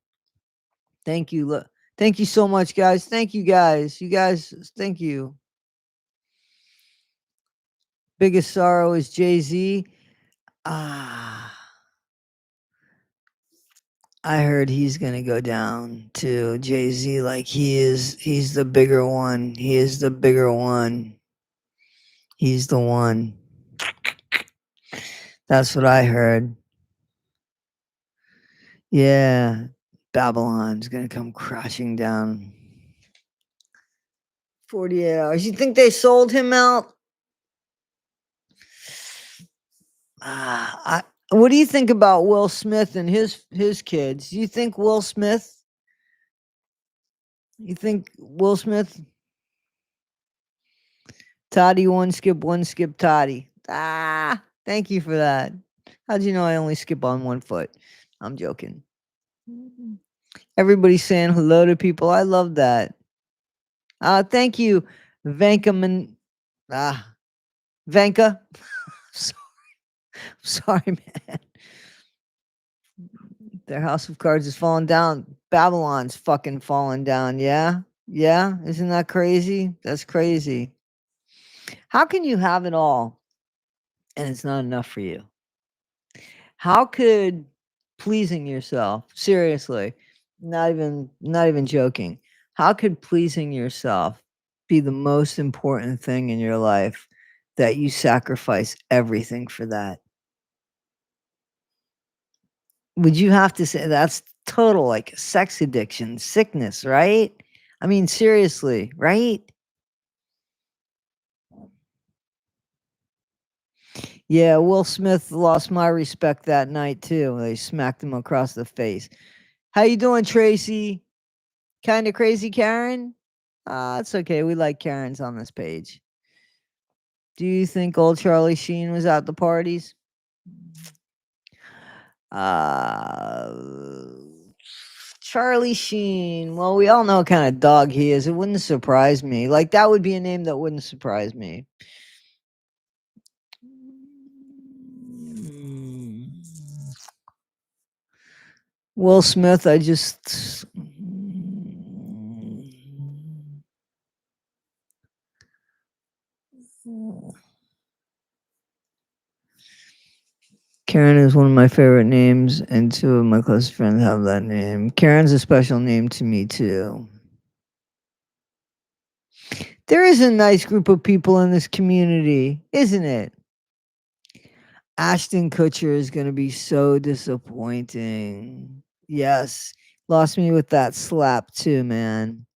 Thank you. Thank you so much, guys. Thank you, guys. You guys, thank you. Biggest sorrow is Jay-Z. Ah, I heard he's gonna go down to Jay-Z like he's the bigger one. He is the bigger one. He's the one. That's what I heard. Yeah. Babylon's gonna come crashing down. 48 hours. You think they sold him out? What do you think about Will Smith and his kids? Do you think Will Smith? You think Will Smith? Toddy one skip Toddy. Thank you for that. How'd you know I only skip on one foot? I'm joking. Everybody's saying hello to people. I love that. Thank you, Vanka. Vanka. Sorry, man. Their house of cards is falling down. Babylon's fucking falling down. Yeah. Yeah. Isn't that crazy? That's crazy. How can you have it all and it's not enough for you? How could pleasing yourself, seriously, not even joking, how could pleasing yourself be the most important thing in your life that you sacrifice everything for that? Would you have to say that's total like sex addiction, sickness, right? I mean, seriously, right? Yeah, Will Smith lost my respect that night too. They smacked him across the face. How you doing, Tracy? Kind of crazy, Karen? It's okay. We like Karens on this page. Do you think old Charlie Sheen was at the parties? Uh, Charlie Sheen. Well, we all know what kind of dog he is. It wouldn't surprise me. Like, that would be a name that wouldn't surprise me. Will Smith, I just. Karen is one of my favorite names, and two of my closest friends have that name. Karen's a special name to me, too. There is a nice group of people in this community, isn't it? Ashton Kutcher is going to be so disappointing. Yes, lost me with that slap, too, man.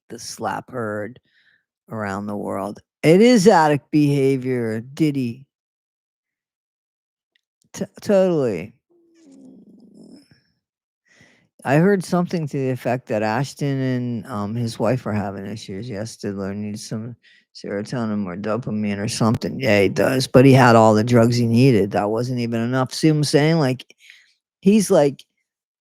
The slap heard around the world. It is addict behavior, Diddy. Totally. I heard something to the effect that Ashton and his wife are having issues. Yes, Stidler needs some serotonin or dopamine or something. Yeah, he does. But he had all the drugs he needed. That wasn't even enough. See what I'm saying? Like, he's like,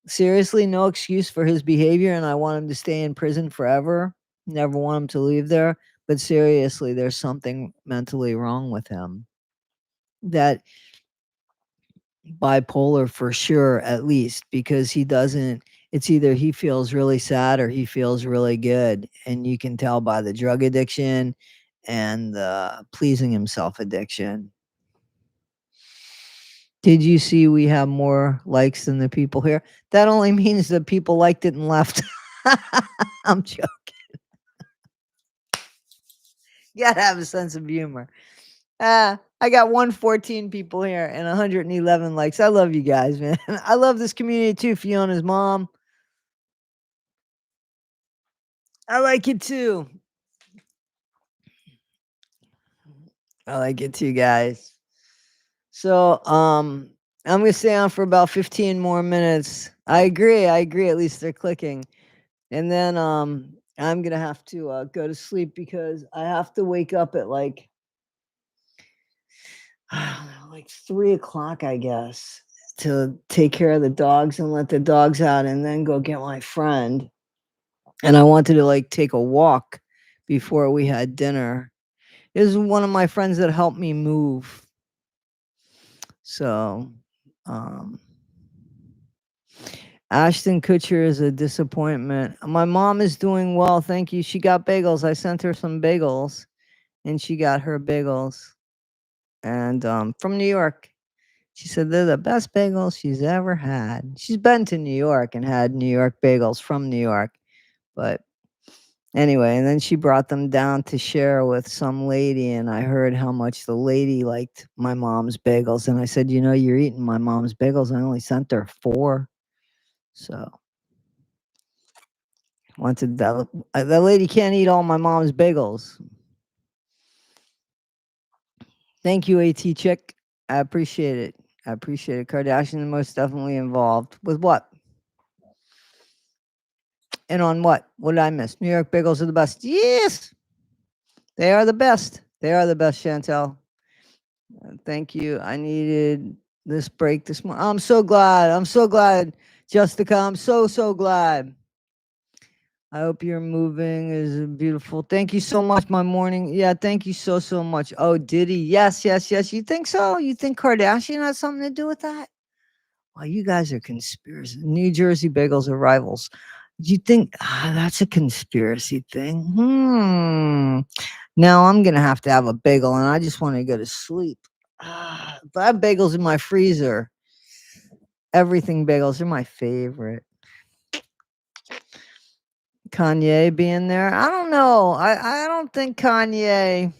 seriously, no excuse for his behavior, and I want him to stay in prison forever. Never want him to leave there. But seriously, there's something mentally wrong with him. That bipolar for sure, at least, because he doesn't, it's either he feels really sad or he feels really good, and you can tell by the drug addiction and the pleasing himself addiction. Did you see we have more likes than the people here? That only means that people liked it and left. I'm joking. You gotta have a sense of humor. I got 114 people here and 111 likes. I love you guys, man. I love this community too. Fiona's mom. I like it too. I like it too, guys. So, I'm gonna stay on for about 15 more minutes. I agree. At least they're clicking. And then, I'm gonna have to go to sleep because I have to wake up at like, like 3 o'clock, I guess, to take care of the dogs and let the dogs out, and then go get my friend. And I wanted to like take a walk before we had dinner. This is one of my friends that helped me move. So, um, Ashton Kutcher is a disappointment. My mom is doing well, thank you. She got bagels. I sent her some bagels, and she got her bagels, and from New York. She said they're the best bagels she's ever had. She's been to New York and had New York bagels from New York, but anyway, and then she brought them down to share with some lady, and I heard how much the lady liked my mom's bagels, and I said, "You know, you're eating my mom's bagels. I only sent her 4." So, wanted that lady can't eat all my mom's bagels. Thank you, AT Chick. I appreciate it. I appreciate it. Kardashian most definitely involved. With what? And on what? What did I miss? New York bagels are the best. Yes, they are the best. They are the best, Chantel. Thank you. I needed this break this morning. I'm so glad. I'm so glad, Justica. I'm so glad. I hope you're moving is beautiful. Thank you so much, my morning. Yeah, thank you so much. Oh, Diddy. Yes. You think so? You think Kardashian has something to do with that? Well, you guys are conspiracy. New Jersey bagels are rivals. Do you think that's a conspiracy thing? Now I'm gonna have to have a bagel, and I just want to go to sleep. But I have bagels in my freezer. Everything bagels are my favorite. Kanye being there, I don't know. I don't think Kanye.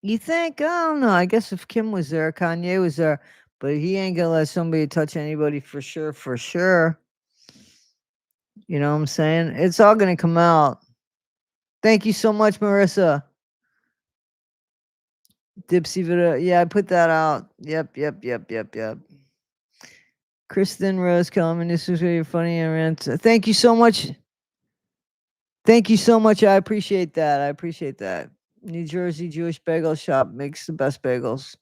You think? I don't know. I guess if Kim was there, Kanye was there, but he ain't gonna let somebody touch anybody for sure. For sure. You know what I'm saying? It's all gonna come out. Thank you so much, Marissa. Dipsy Vida. Yeah, I put that out. Yep. Kristen Rose Kelman, this is really funny and rant. Thank you so much. Thank you so much. I appreciate that. I appreciate that. New Jersey Jewish Bagel Shop makes the best bagels.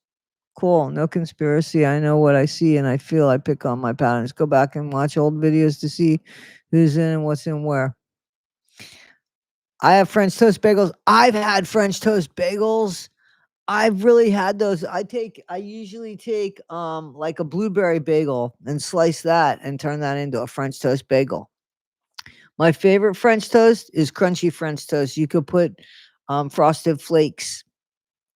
Cool. No conspiracy. I know what I see and I feel. I pick on my patterns. Go back and watch old videos to see who's in and what's in where. I have French toast bagels. I've had French toast bagels. I've really had those. I usually take like a blueberry bagel and slice that and turn that into a French toast bagel. My favorite French toast is crunchy French toast. You could put frosted flakes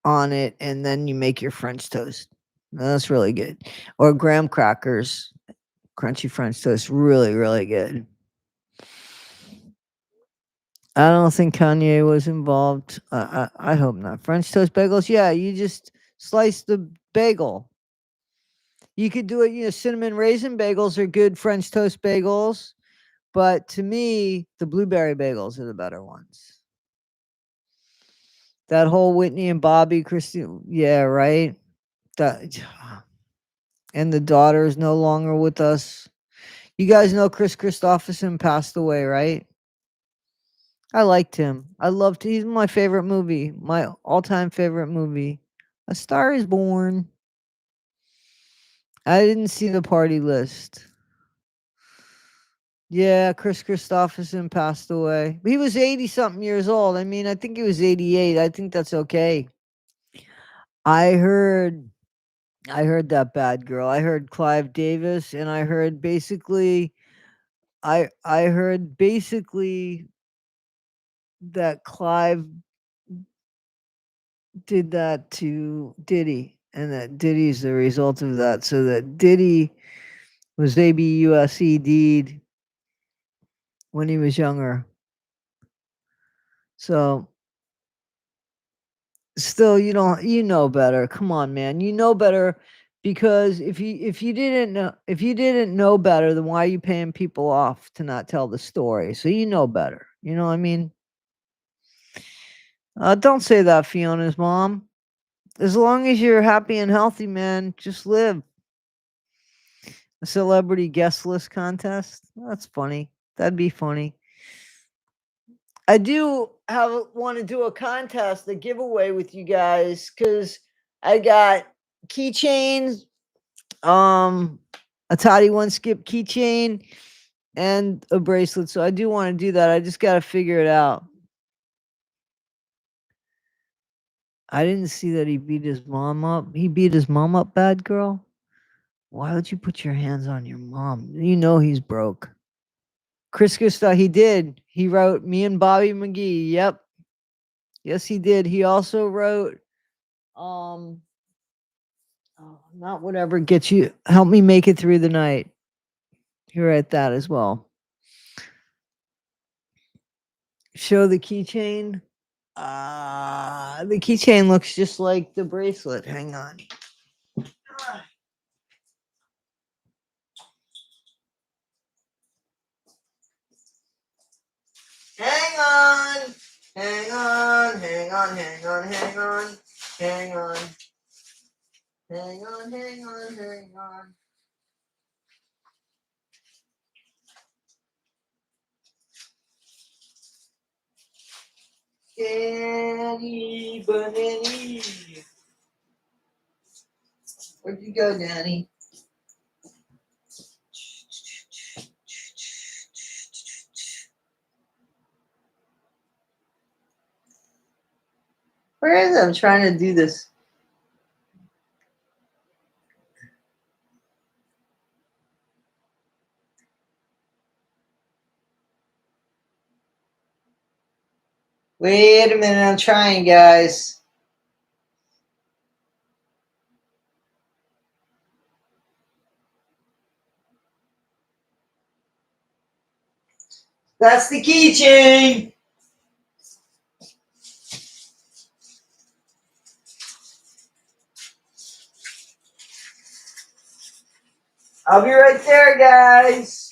on it and then you make your French toast. That's really good. Or graham crackers, crunchy French toast, really good. I don't think Kanye was involved. I hope not. French toast bagels, yeah, you just slice the bagel. You could do it, cinnamon raisin bagels are good French toast bagels, but to me, the blueberry bagels are the better ones. That whole Whitney and Bobby, Christine, yeah, right? That, and the daughter is no longer with us. You guys know Chris Christopherson passed away, right? I liked him. He's my favorite movie, my all-time favorite movie. A Star is Born. I didn't see the party list. Yeah, Chris Christopherson passed away. He was 80 something years old. I mean, I think he was 88. I think that's okay. I heard that Bad Girl. I heard Clive Davis and I heard basically I heard basically that Clive did that to Diddy and that Diddy's the result of that. So that Diddy was ABUSED'd when he was younger. So still you know better. Come on, man. You know better because if you didn't know better, then why are you paying people off to not tell the story? So you know better. You know what I mean? Don't say that, Fiona's mom. As long as you're happy and healthy, man, just live. A celebrity guest list contest? That's funny. That'd be funny. I do want to do a contest, a giveaway with you guys, because I got keychains, a Toddy One Skip keychain, and a bracelet. So I do want to do that. I just got to figure it out. I didn't see that he beat his mom up. He beat his mom up, bad girl? Why would you put your hands on your mom? You know he's broke. Chris Gustav, he did. He wrote Me and Bobby McGee. Yep. Yes, he did. He also wrote not whatever gets you help me make it through the night. He wrote that as well. Show the keychain. The keychain looks just like the bracelet. Hang on. Hang on. Hang on. Hang on. Hang on. Hang on. Hang on. Hang on. Hang on. Hang on. Danny Banani. Where'd you go, Danny? Where is it? I'm trying to do this. Wait a minute, I'm trying, guys. That's the keychain. I'll be right there, guys.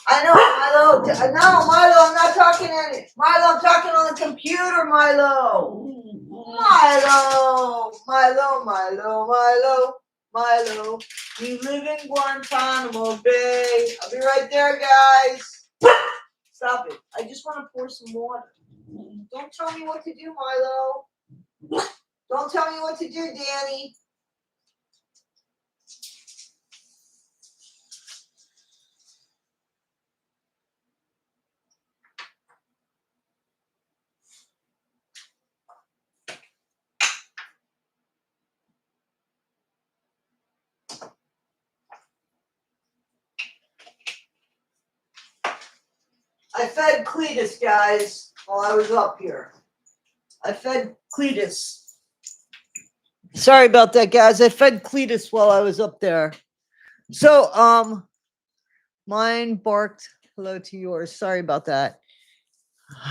I know, Milo. No, Milo, I'm not talking on it. Milo, I'm talking on the computer, Milo. Milo. You live in Guantanamo Bay. I'll be right there, guys. Stop it. I just want to pour some water. Don't tell me what to do, Milo. Don't tell me what to do, Danny. I fed Cletus, guys, while I was up here. I fed Cletus. Sorry about that, guys. I fed Cletus while I was up there. So, mine barked hello to yours. Sorry about that.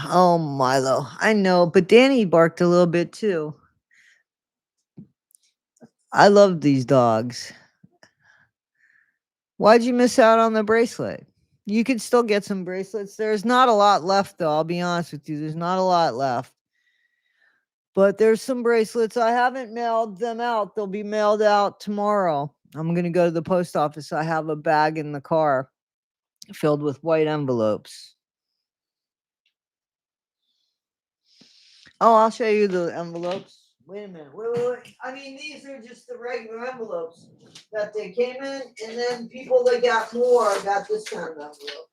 Oh, Milo. I know, but Danny barked a little bit too. I love these dogs. Why'd you miss out on the bracelet? You could still get some bracelets. There's not a lot left, though. I'll be honest with you. There's not a lot left. But there's some bracelets. I haven't mailed them out. They'll be mailed out tomorrow. I'm going to go to the post office. I have a bag in the car filled with white envelopes. Oh, I'll show you the envelopes. Wait a minute. Wait. I mean, these are just the regular envelopes that they came in, and then people that got more got this kind of envelope.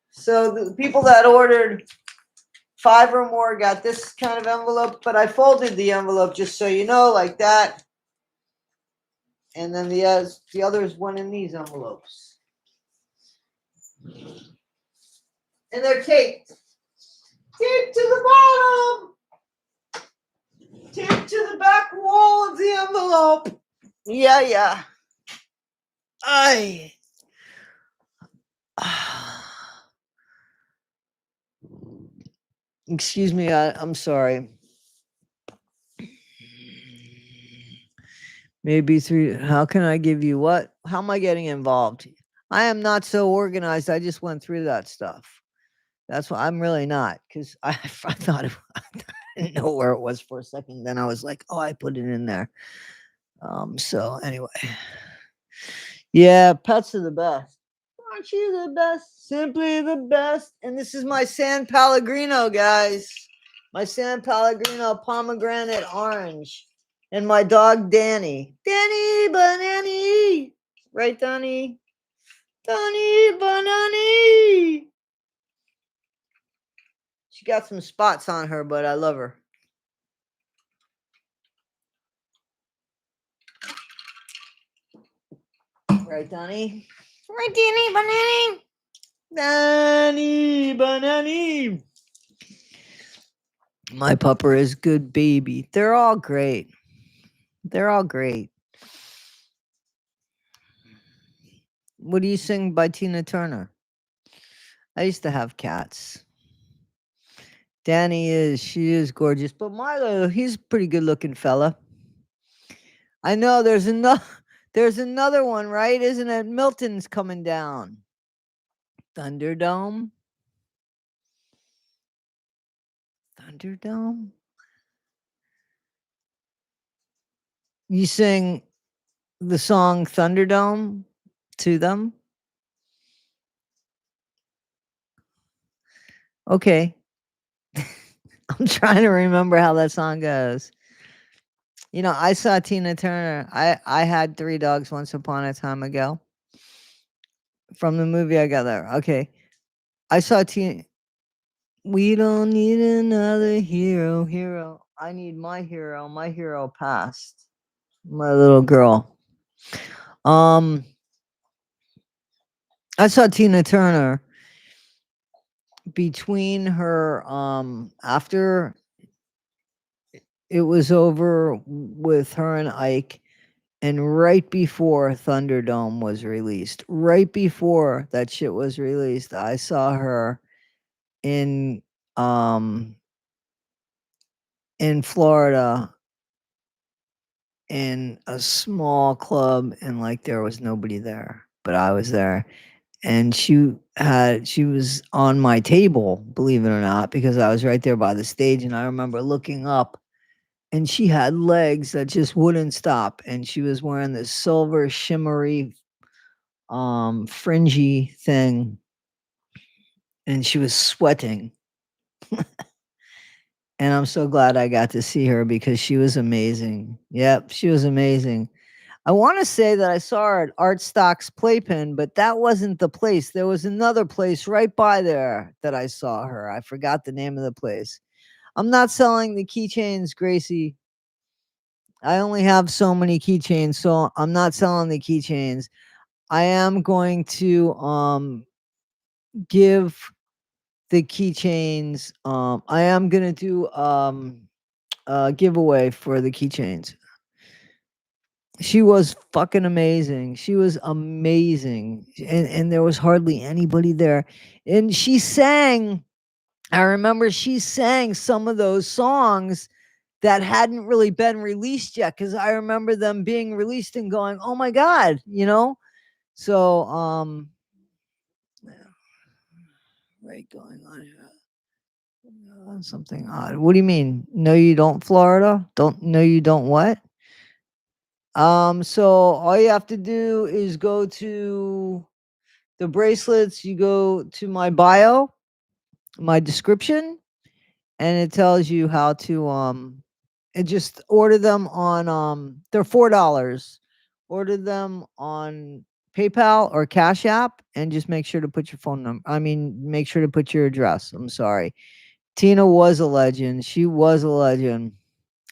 So the people that ordered 5 or more got this kind of envelope, but I folded the envelope just so you know, like that. And then the others went in these envelopes. And they're taped. Taped to the bottom. Taped to the back wall of the envelope. Yeah. Excuse me, I'm sorry. Maybe 3. How can I give you what? How am I getting involved? I am not so organized. I just went through that stuff. That's why I'm really not, because I thought I didn't know where it was for a second. Then I was like, oh, I put it in there. So anyway. Yeah, pets are the best. Aren't you the best? Simply the best. And this is my San Pellegrino, guys. My San Pellegrino pomegranate orange. And my dog, Danny. Danny Banani. Right, Danny? Danny Banani. She got some spots on her, but I love her. Right, Donnie? Right, Danny, Banani? Danny, Banani. My pupper is good baby. They're all great. They're all great. What do you sing by Tina Turner? I used to have cats. She is gorgeous, but Milo, he's a pretty good looking fella. I know there's another one, right? Isn't it? Milton's coming down. Thunderdome? Thunderdome? You sing the song Thunderdome to them? Okay. I'm trying to remember how that song goes. You know, I saw Tina Turner. I had 3 dogs once upon a time ago. From the movie I got there. Okay. I saw Tina. We don't need another hero. I need my hero. My hero passed. My little girl. I saw Tina Turner between her after it was over with her and Ike, and right before Thunderdome was released, right before that shit was released, I saw her in Florida in a small club, and like there was nobody there, but I was there. And she was on my table, believe it or not, because I was right there by the stage, and I remember looking up, and she had legs that just wouldn't stop, and she was wearing this silver shimmery fringy thing, and she was sweating. And I'm so glad I got to see her because she was amazing. Yep, she was amazing. I want to say that I saw her at Art Stock's Playpen, but that wasn't the place. There was another place right by there that I saw her. I forgot the name of the place. I'm not selling the keychains, Gracie. I only have so many keychains, so I'm not selling the keychains. I am going to give the keychains. I am gonna do a giveaway for the keychains. She was fucking amazing. She was amazing. And there was hardly anybody there. And she sang, I remember she sang some of those songs that hadn't really been released yet, because I remember them being released and going, "Oh my god," you know? So yeah, right, going on here. Something odd. What do you mean? No, you don't, Florida? Don't no, you don't what? So all you have to do is go to the bracelets, you go to my bio, my description, and it tells you how to and just order them on they're $4. Order them on PayPal or Cash App, and just make sure to put your phone number. I mean, make sure to put your address. I'm sorry. Tina was a legend. She was a legend.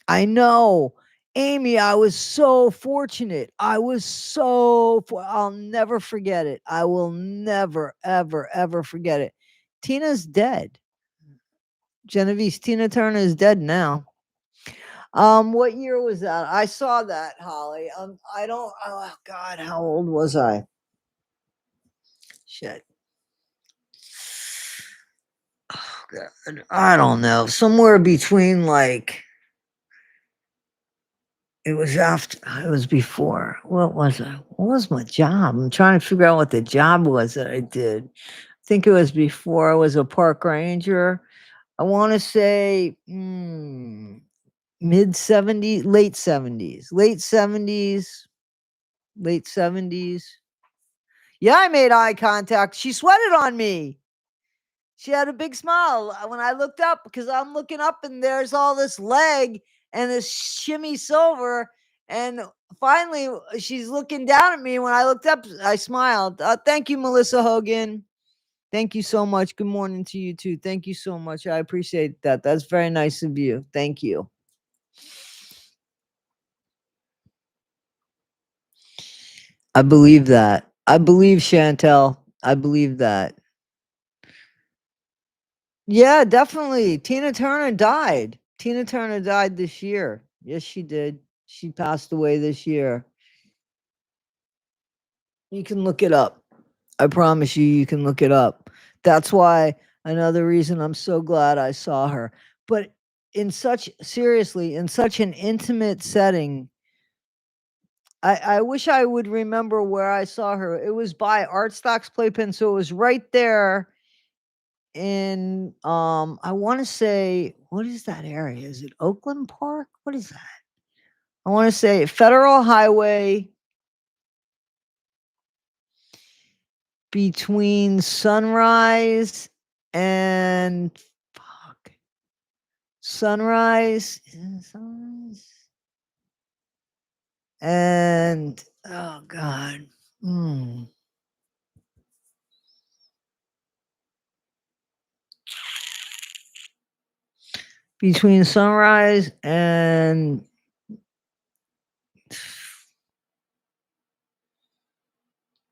I know. Amy, I was so fortunate. I'll never forget it. I will never, ever, ever forget it. Tina's dead. Genevieve, Tina Turner is dead now. What year was that? I saw that, Holly. I don't, oh God, how old was I? Shit. Oh God, I don't know. Somewhere between like, it was before. What was I? What was my job? I'm trying to figure out what the job was that I did. I think it was before I was a park ranger. I want to say mid 70s, late 70s, late 70s, late 70s. Yeah, I made eye contact. She sweated on me. She had a big smile when I looked up, because I'm looking up and there's all this leg and this shimmy silver. And finally, she's looking down at me. When I looked up, I smiled. Thank you, Melissa Hogan. Thank you so much. Good morning to you too. Thank you so much. I appreciate that. That's very nice of you. Thank you. I believe that. I believe Chantel. I believe that. Yeah, definitely. Tina Turner died. Tina Turner died this year. Yes, she did. She passed away this year. You can look it up. I promise you, you can look it up. That's why another reason I'm so glad I saw her. But seriously, in such an intimate setting, I wish I would remember where I saw her. It was by Art Stocks Playpen, so it was right there in I want to say, what is that area? Is it Oakland Park? What is that? I want to say Federal Highway between Sunrise and fuck. Sunrise, Sunrise and oh god. Hmm. Between Sunrise and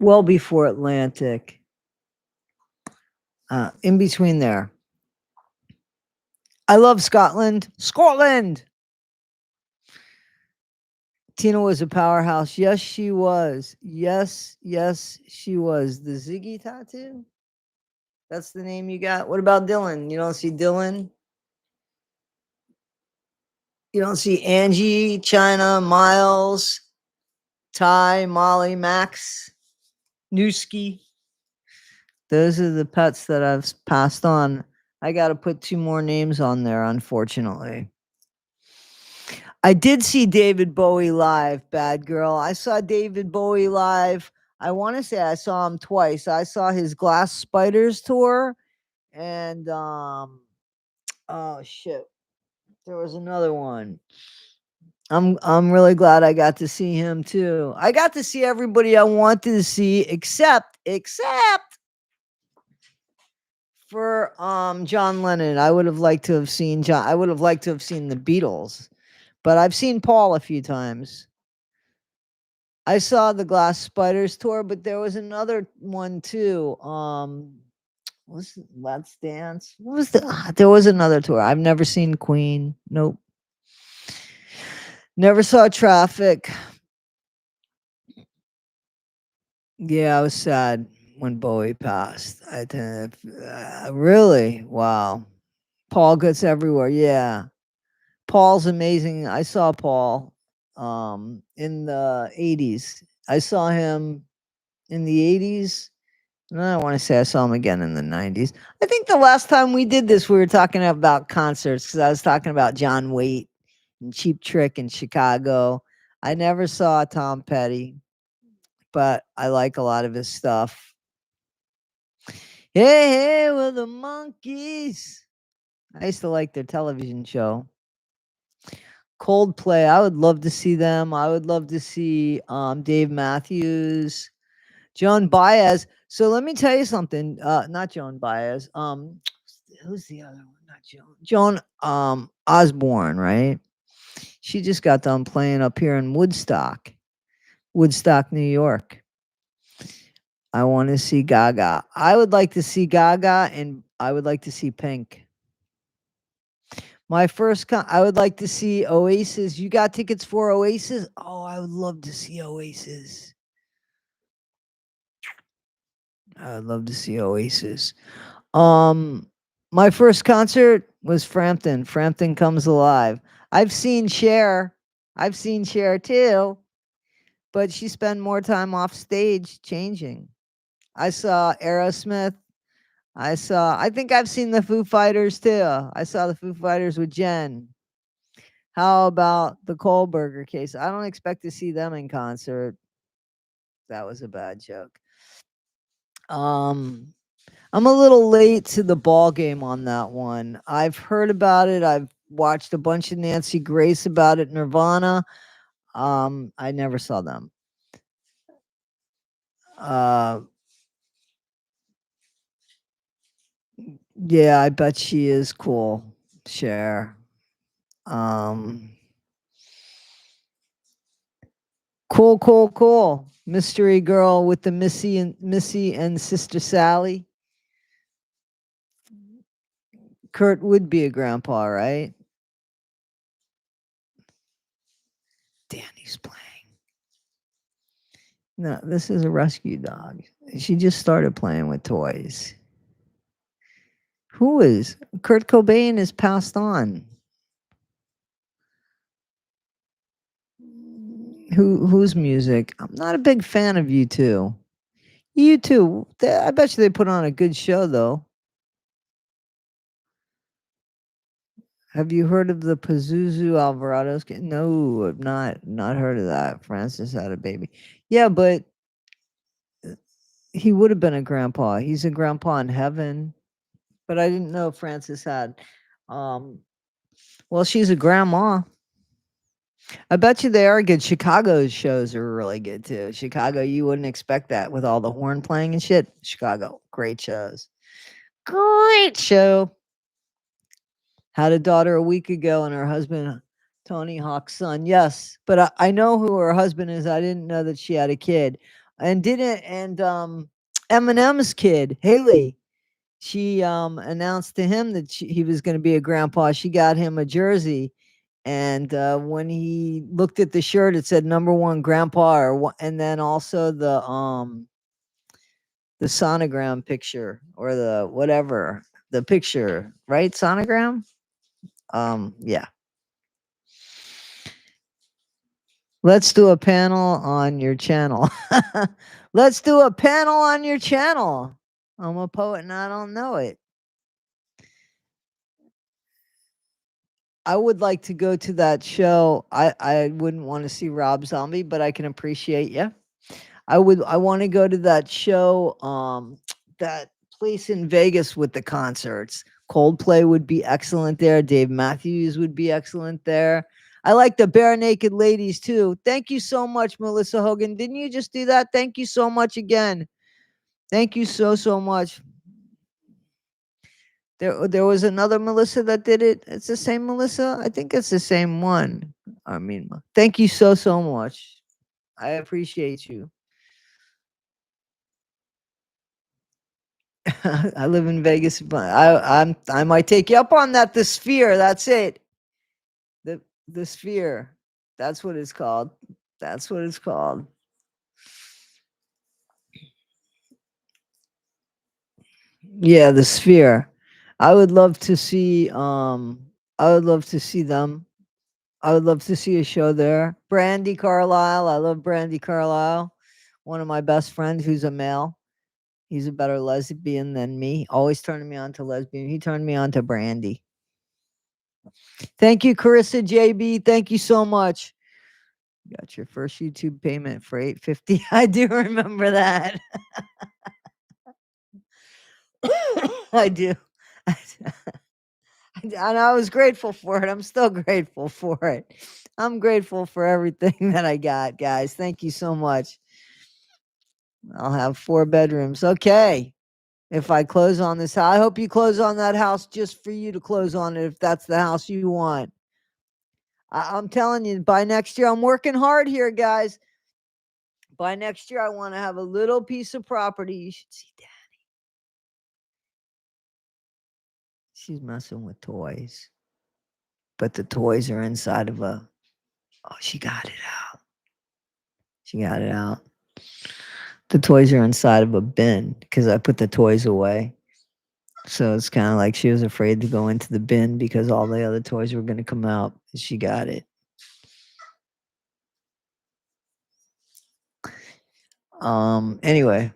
well before Atlantic. In between there. I love Scotland. Scotland! Tina was a powerhouse. Yes, she was. Yes, yes, she was. The Ziggy tattoo? That's the name you got? What about Dylan? You don't see Dylan? You don't see Angie, China, Miles, Ty, Molly, Max, Newski? Those are the pets that I've passed on. I got to put 2 more names on there, unfortunately. I did see David Bowie live, bad girl. I saw David Bowie live. I want to say I saw him twice. I saw his Glass Spiders tour and oh shit. There was another one. I'm really glad I got to see him too. I got to see everybody I wanted to see except for John Lennon. I would have liked to have seen John. I would have liked to have seen the Beatles. But I've seen Paul a few times. I saw the Glass Spiders tour, but there was another one too. What's Let's Dance? What was there was another tour. I've never seen Queen. Nope. Never saw Traffic. Yeah, I was sad when Bowie passed. I think really, wow. Paul gets everywhere. Yeah. Paul's amazing. I saw Paul in the 80s. I saw him in the 80s. And I want to say I saw him again in the 90s. I think the last time we did this, we were talking about concerts because I was talking about John Waite and Cheap Trick in Chicago. I never saw Tom Petty, but I like a lot of his stuff. Hey, hey, we're the Monkeys. I used to like their television show. Coldplay, I would love to see them. I would love to see Dave Matthews, Joan Baez. So let me tell you something. Not Joan Baez. Who's the other one? Not Joan. Joan Osborne, right? She just got done playing up here in Woodstock, New York. I want to see Gaga. I would like to see Gaga, and I would like to see Pink. I would like to see Oasis. You got tickets for Oasis? Oh, I would love to see Oasis. I would love to see Oasis. Um, my first concert was Frampton. Frampton Comes Alive. I've seen Cher. I've seen Cher too, but she spent more time off stage changing. I saw Aerosmith. I think I've seen the Foo Fighters too. I saw the Foo Fighters with Jen. How about the Kohlberger case? I don't expect to see them in concert. That was a bad joke. Um, I'm a little late to the ball game on that one. I've heard about it. I've watched a bunch of Nancy Grace about it, Nirvana. I never saw them. Uh, Yeah, I bet she is cool. Cher. Um, cool, cool, cool. Mystery girl with the Missy and Sister Sally. Kurt would be a grandpa, right? Danny's playing. No, this is a rescue dog. She just started playing with toys. Who is Kurt Cobain is passed on. Whose music? I'm not a big fan of U2. U2, I bet you they put on a good show though. Have you heard of the Pazuzu Alvarado's? No, I've not heard of that. Francis had a baby. Yeah, but he would have been a grandpa. He's a grandpa in heaven. But I didn't know Francis had. Um, well, she's a grandma. I bet you they are good. Chicago's shows are really good too. Chicago, you wouldn't expect that with all the horn playing and shit. Chicago, great shows. Great show. Had a daughter a week ago, and her husband, Tony Hawk's son. Yes, but I know who her husband is. I didn't know that she had a kid, and didn't and Eminem's kid, Haley. She announced to him that he was going to be a grandpa. She got him a jersey, and when he looked at the shirt, it said number one grandpa, and then also the sonogram picture or the whatever the picture, right? Sonogram. Yeah. Let's do a panel on your channel. Let's do a panel on your channel. I'm a poet and I don't know it. I would like to go to that show. I wouldn't want to see Rob Zombie, but I can appreciate you. I want to go to that show, that place in Vegas with the concerts. Coldplay would be excellent there. Dave Matthews would be excellent there. I like the Bare Naked Ladies too. Thank you so much, Melissa Hogan. Didn't you just do that? Thank you so much again. Thank you so much. There was another Melissa that did it. It's the same Melissa. I think it's the same one. I mean, thank you so much. I appreciate you. I live in Vegas, but I might take you up on that. The Sphere, that's it. The Sphere. That's what it's called. That's what it's called. Yeah, the Sphere. I would love to see I would love to see them. I would love to see a show there. Brandy Carlisle. I love Brandy Carlisle. One of my best friends who's a male. He's a better lesbian than me. Always turning me on to lesbian. He turned me on to Brandy. Thank you, Carissa JB. Thank you so much. You got your first YouTube payment for $8.50. I do remember that. I do. And I was grateful for it. I'm still grateful for it. I'm grateful for everything that I got, guys. Thank you so much. I'll have 4 bedrooms. Okay. If I close on this house, I hope you close on that house just for you to close on it if that's the house you want. I'm telling you, by next year, I'm working hard here, guys. By next year, I want to have a little piece of property. You should see Danny. She's messing with toys, but the toys are inside of a. Oh, she got it out. She got it out. The toys are inside of a bin because I put the toys away. So it's kind of like she was afraid to go into the bin because all the other toys were going to come out. She got it. Anyway,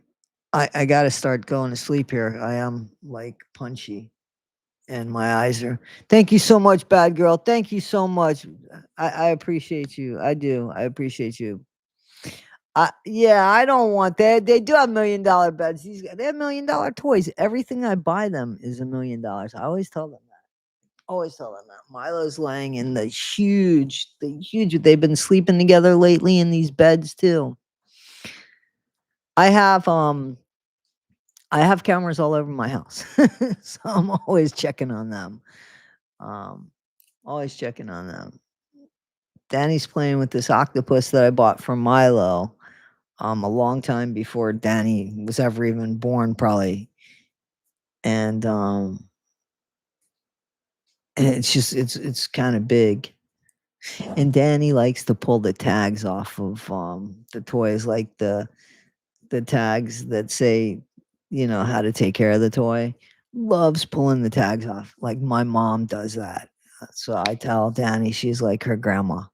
I got to start going to sleep here. I am like punchy and my eyes are. Thank you so much, bad girl. Thank you so much. I appreciate you. I do. I appreciate you. Yeah, I don't want that. They do have $1 million beds. They have $1 million toys. Everything I buy them is $1 million. I always tell them that. Always tell them that. Milo's laying in the huge. They've been sleeping together lately in these beds too. I have I have cameras all over my house, so I'm always checking on them. Um, always checking on them. Danny's playing with this octopus that I bought from Milo, a long time before Danny was ever even born, probably. And and it's kind of big. And Danny likes to pull the tags off of the toys, like the tags that say, how to take care of the toy. Loves pulling the tags off. Like my mom does that. So I tell Danny she's like her grandma.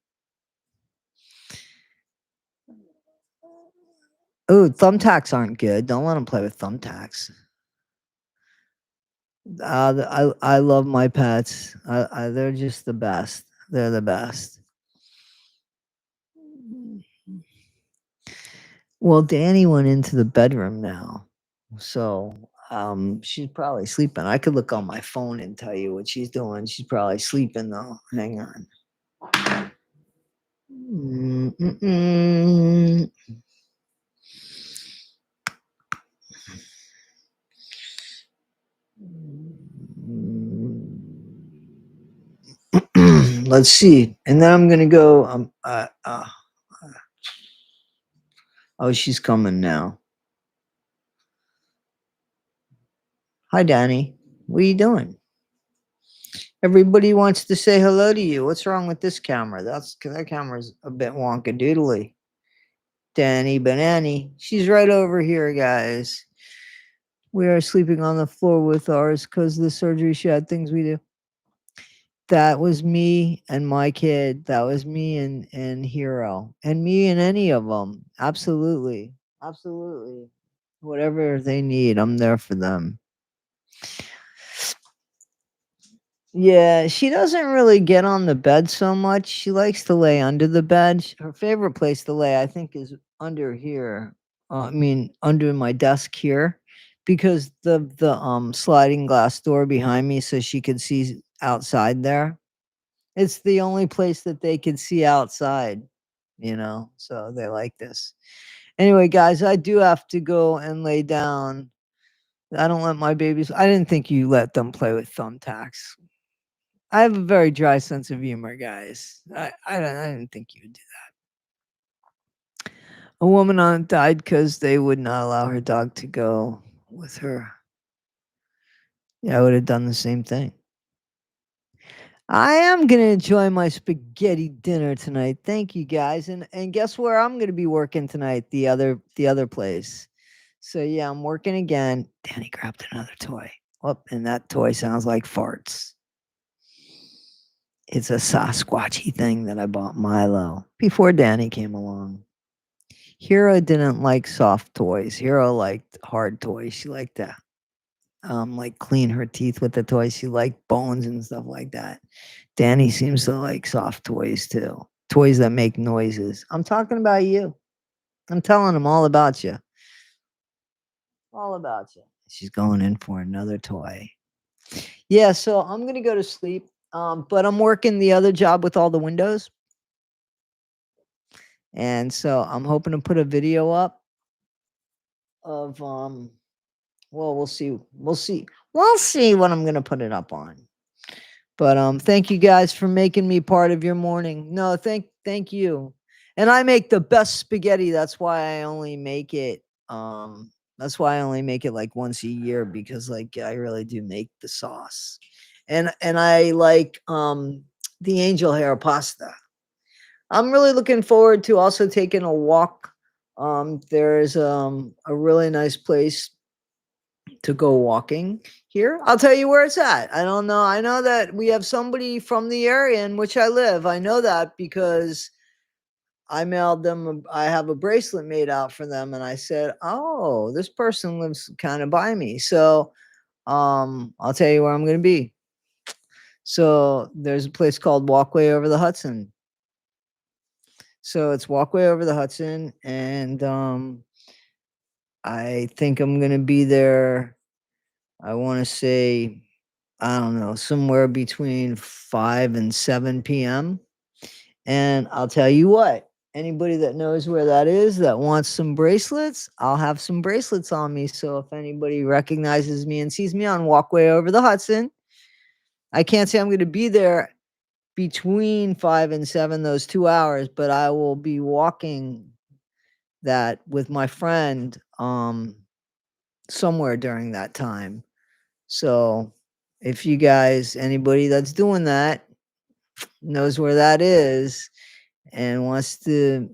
Ooh, thumbtacks aren't good. Don't let him play with thumbtacks. I love my pets. They're just the best. They're the best. Well, Danny went into the bedroom now, so she's probably sleeping. I could look on my phone and tell you what she's doing. She's probably sleeping though. Hang on. Mm-mm-mm. Let's see. And then I'm gonna go. Oh, she's coming now. Hi, Danny. What are you doing? Everybody wants to say hello to you. What's wrong with this camera? That camera's a bit wonkadoodly. Danny Banani. She's right over here, guys. We are sleeping on the floor with ours because the surgery. She had things we do. That was me and my kid. That was me and Hero. And me and any of them. Absolutely. Absolutely. Whatever they need, I'm there for them. Yeah, she doesn't really get on the bed so much. She likes to lay under the bed. Her favorite place to lay, I think, is under here. I mean, under my desk here, because the sliding glass door behind me, so she could see outside there. It's the only place that they can see outside, so they like this. Anyway, guys, I do have to go and lay down. I don't let my babies. I didn't think you let them play with thumbtacks. I have a very dry sense of humor, guys. I didn't think you would do that. A woman died because they would not allow her dog to go with her. Yeah, I would have done the same thing. I am gonna enjoy my spaghetti dinner tonight. Thank you, guys. And guess where I'm gonna be working tonight? The other place. So yeah, I'm working again. Danny grabbed another toy. Oh, and that toy sounds like farts. It's a Sasquatchy thing that I bought Milo before Danny came along. Hero didn't like soft toys. Hero liked hard toys. She liked to like clean her teeth with the toys. She liked bones and stuff like that. Danny seems to like soft toys too. Toys that make noises. I'm talking about you. I'm telling him all about you. All about you. She's going in for another toy. Yeah, so I'm gonna go to sleep. But I'm working the other job with all the windows. And so I'm hoping to put a video up of well, we'll see. We'll see. We'll see what I'm gonna put it up on. But thank you guys for making me part of your morning. No, thank you. And I make the best spaghetti. That's why I only make it like once a year, because like I really do make the sauce. And I like the angel hair pasta. I'm really looking forward to also taking a walk. There's a really nice place to go walking here. I'll tell you where it's at. I don't know. I know that we have somebody from the area in which I live. I know that because I mailed them. I have a bracelet made out for them, and I said, "Oh, this person lives kind of by me." So, I'll tell you where I'm going to be. So there's a place called Walkway Over the Hudson. So it's Walkway Over the Hudson, and I think I'm going to be there. I want to say, I don't know, somewhere between 5 and 7 p.m. And I'll tell you what, Anybody that knows where that is that wants some bracelets, I'll have some bracelets on me. So if anybody recognizes me and sees me on Walkway Over the Hudson, I can't say I'm going to be there between 5 and 7, those 2 hours, but I will be walking that with my friend somewhere during that time. So if you guys, anybody that's doing that knows where that is and wants to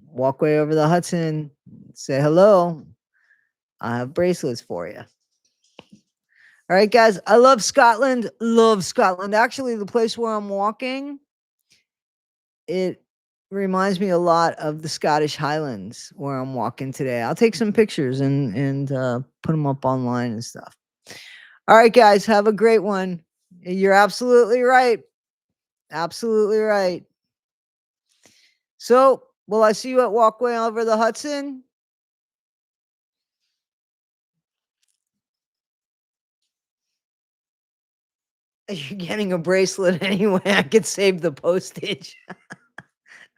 walk way over the Hudson, say hello, I have bracelets for you. All right, guys, I love Scotland. Love Scotland. Actually, the place where I'm walking, it reminds me a lot of the Scottish Highlands where I'm walking today. I'll take some pictures and put them up online and stuff. All right, guys, have a great one. You're absolutely right. Absolutely right. So, will I see you at Walkway Over the Hudson? You're getting a bracelet anyway. I could save the postage.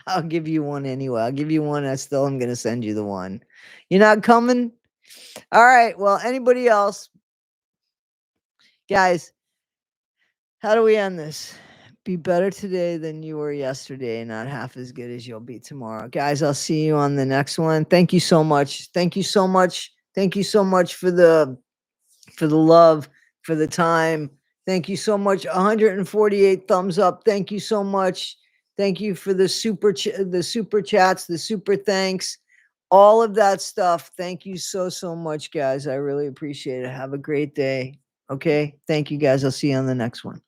I'll give you one anyway. I'll give you one. I still am going to send you the one. You're not coming? All right. Well, anybody else? Guys, how do we end this? Be better today than you were yesterday, not half as good as you'll be tomorrow. Guys, I'll see you on the next one. Thank you so much. Thank you so much. Thank you so much for the love, for the time. Thank you so much. 148 thumbs up. Thank you so much. Thank you for the super chats, the super thanks, all of that stuff. Thank you so much, guys. I really appreciate it. Have a great day. Okay. Thank you, guys. I'll see you on the next one.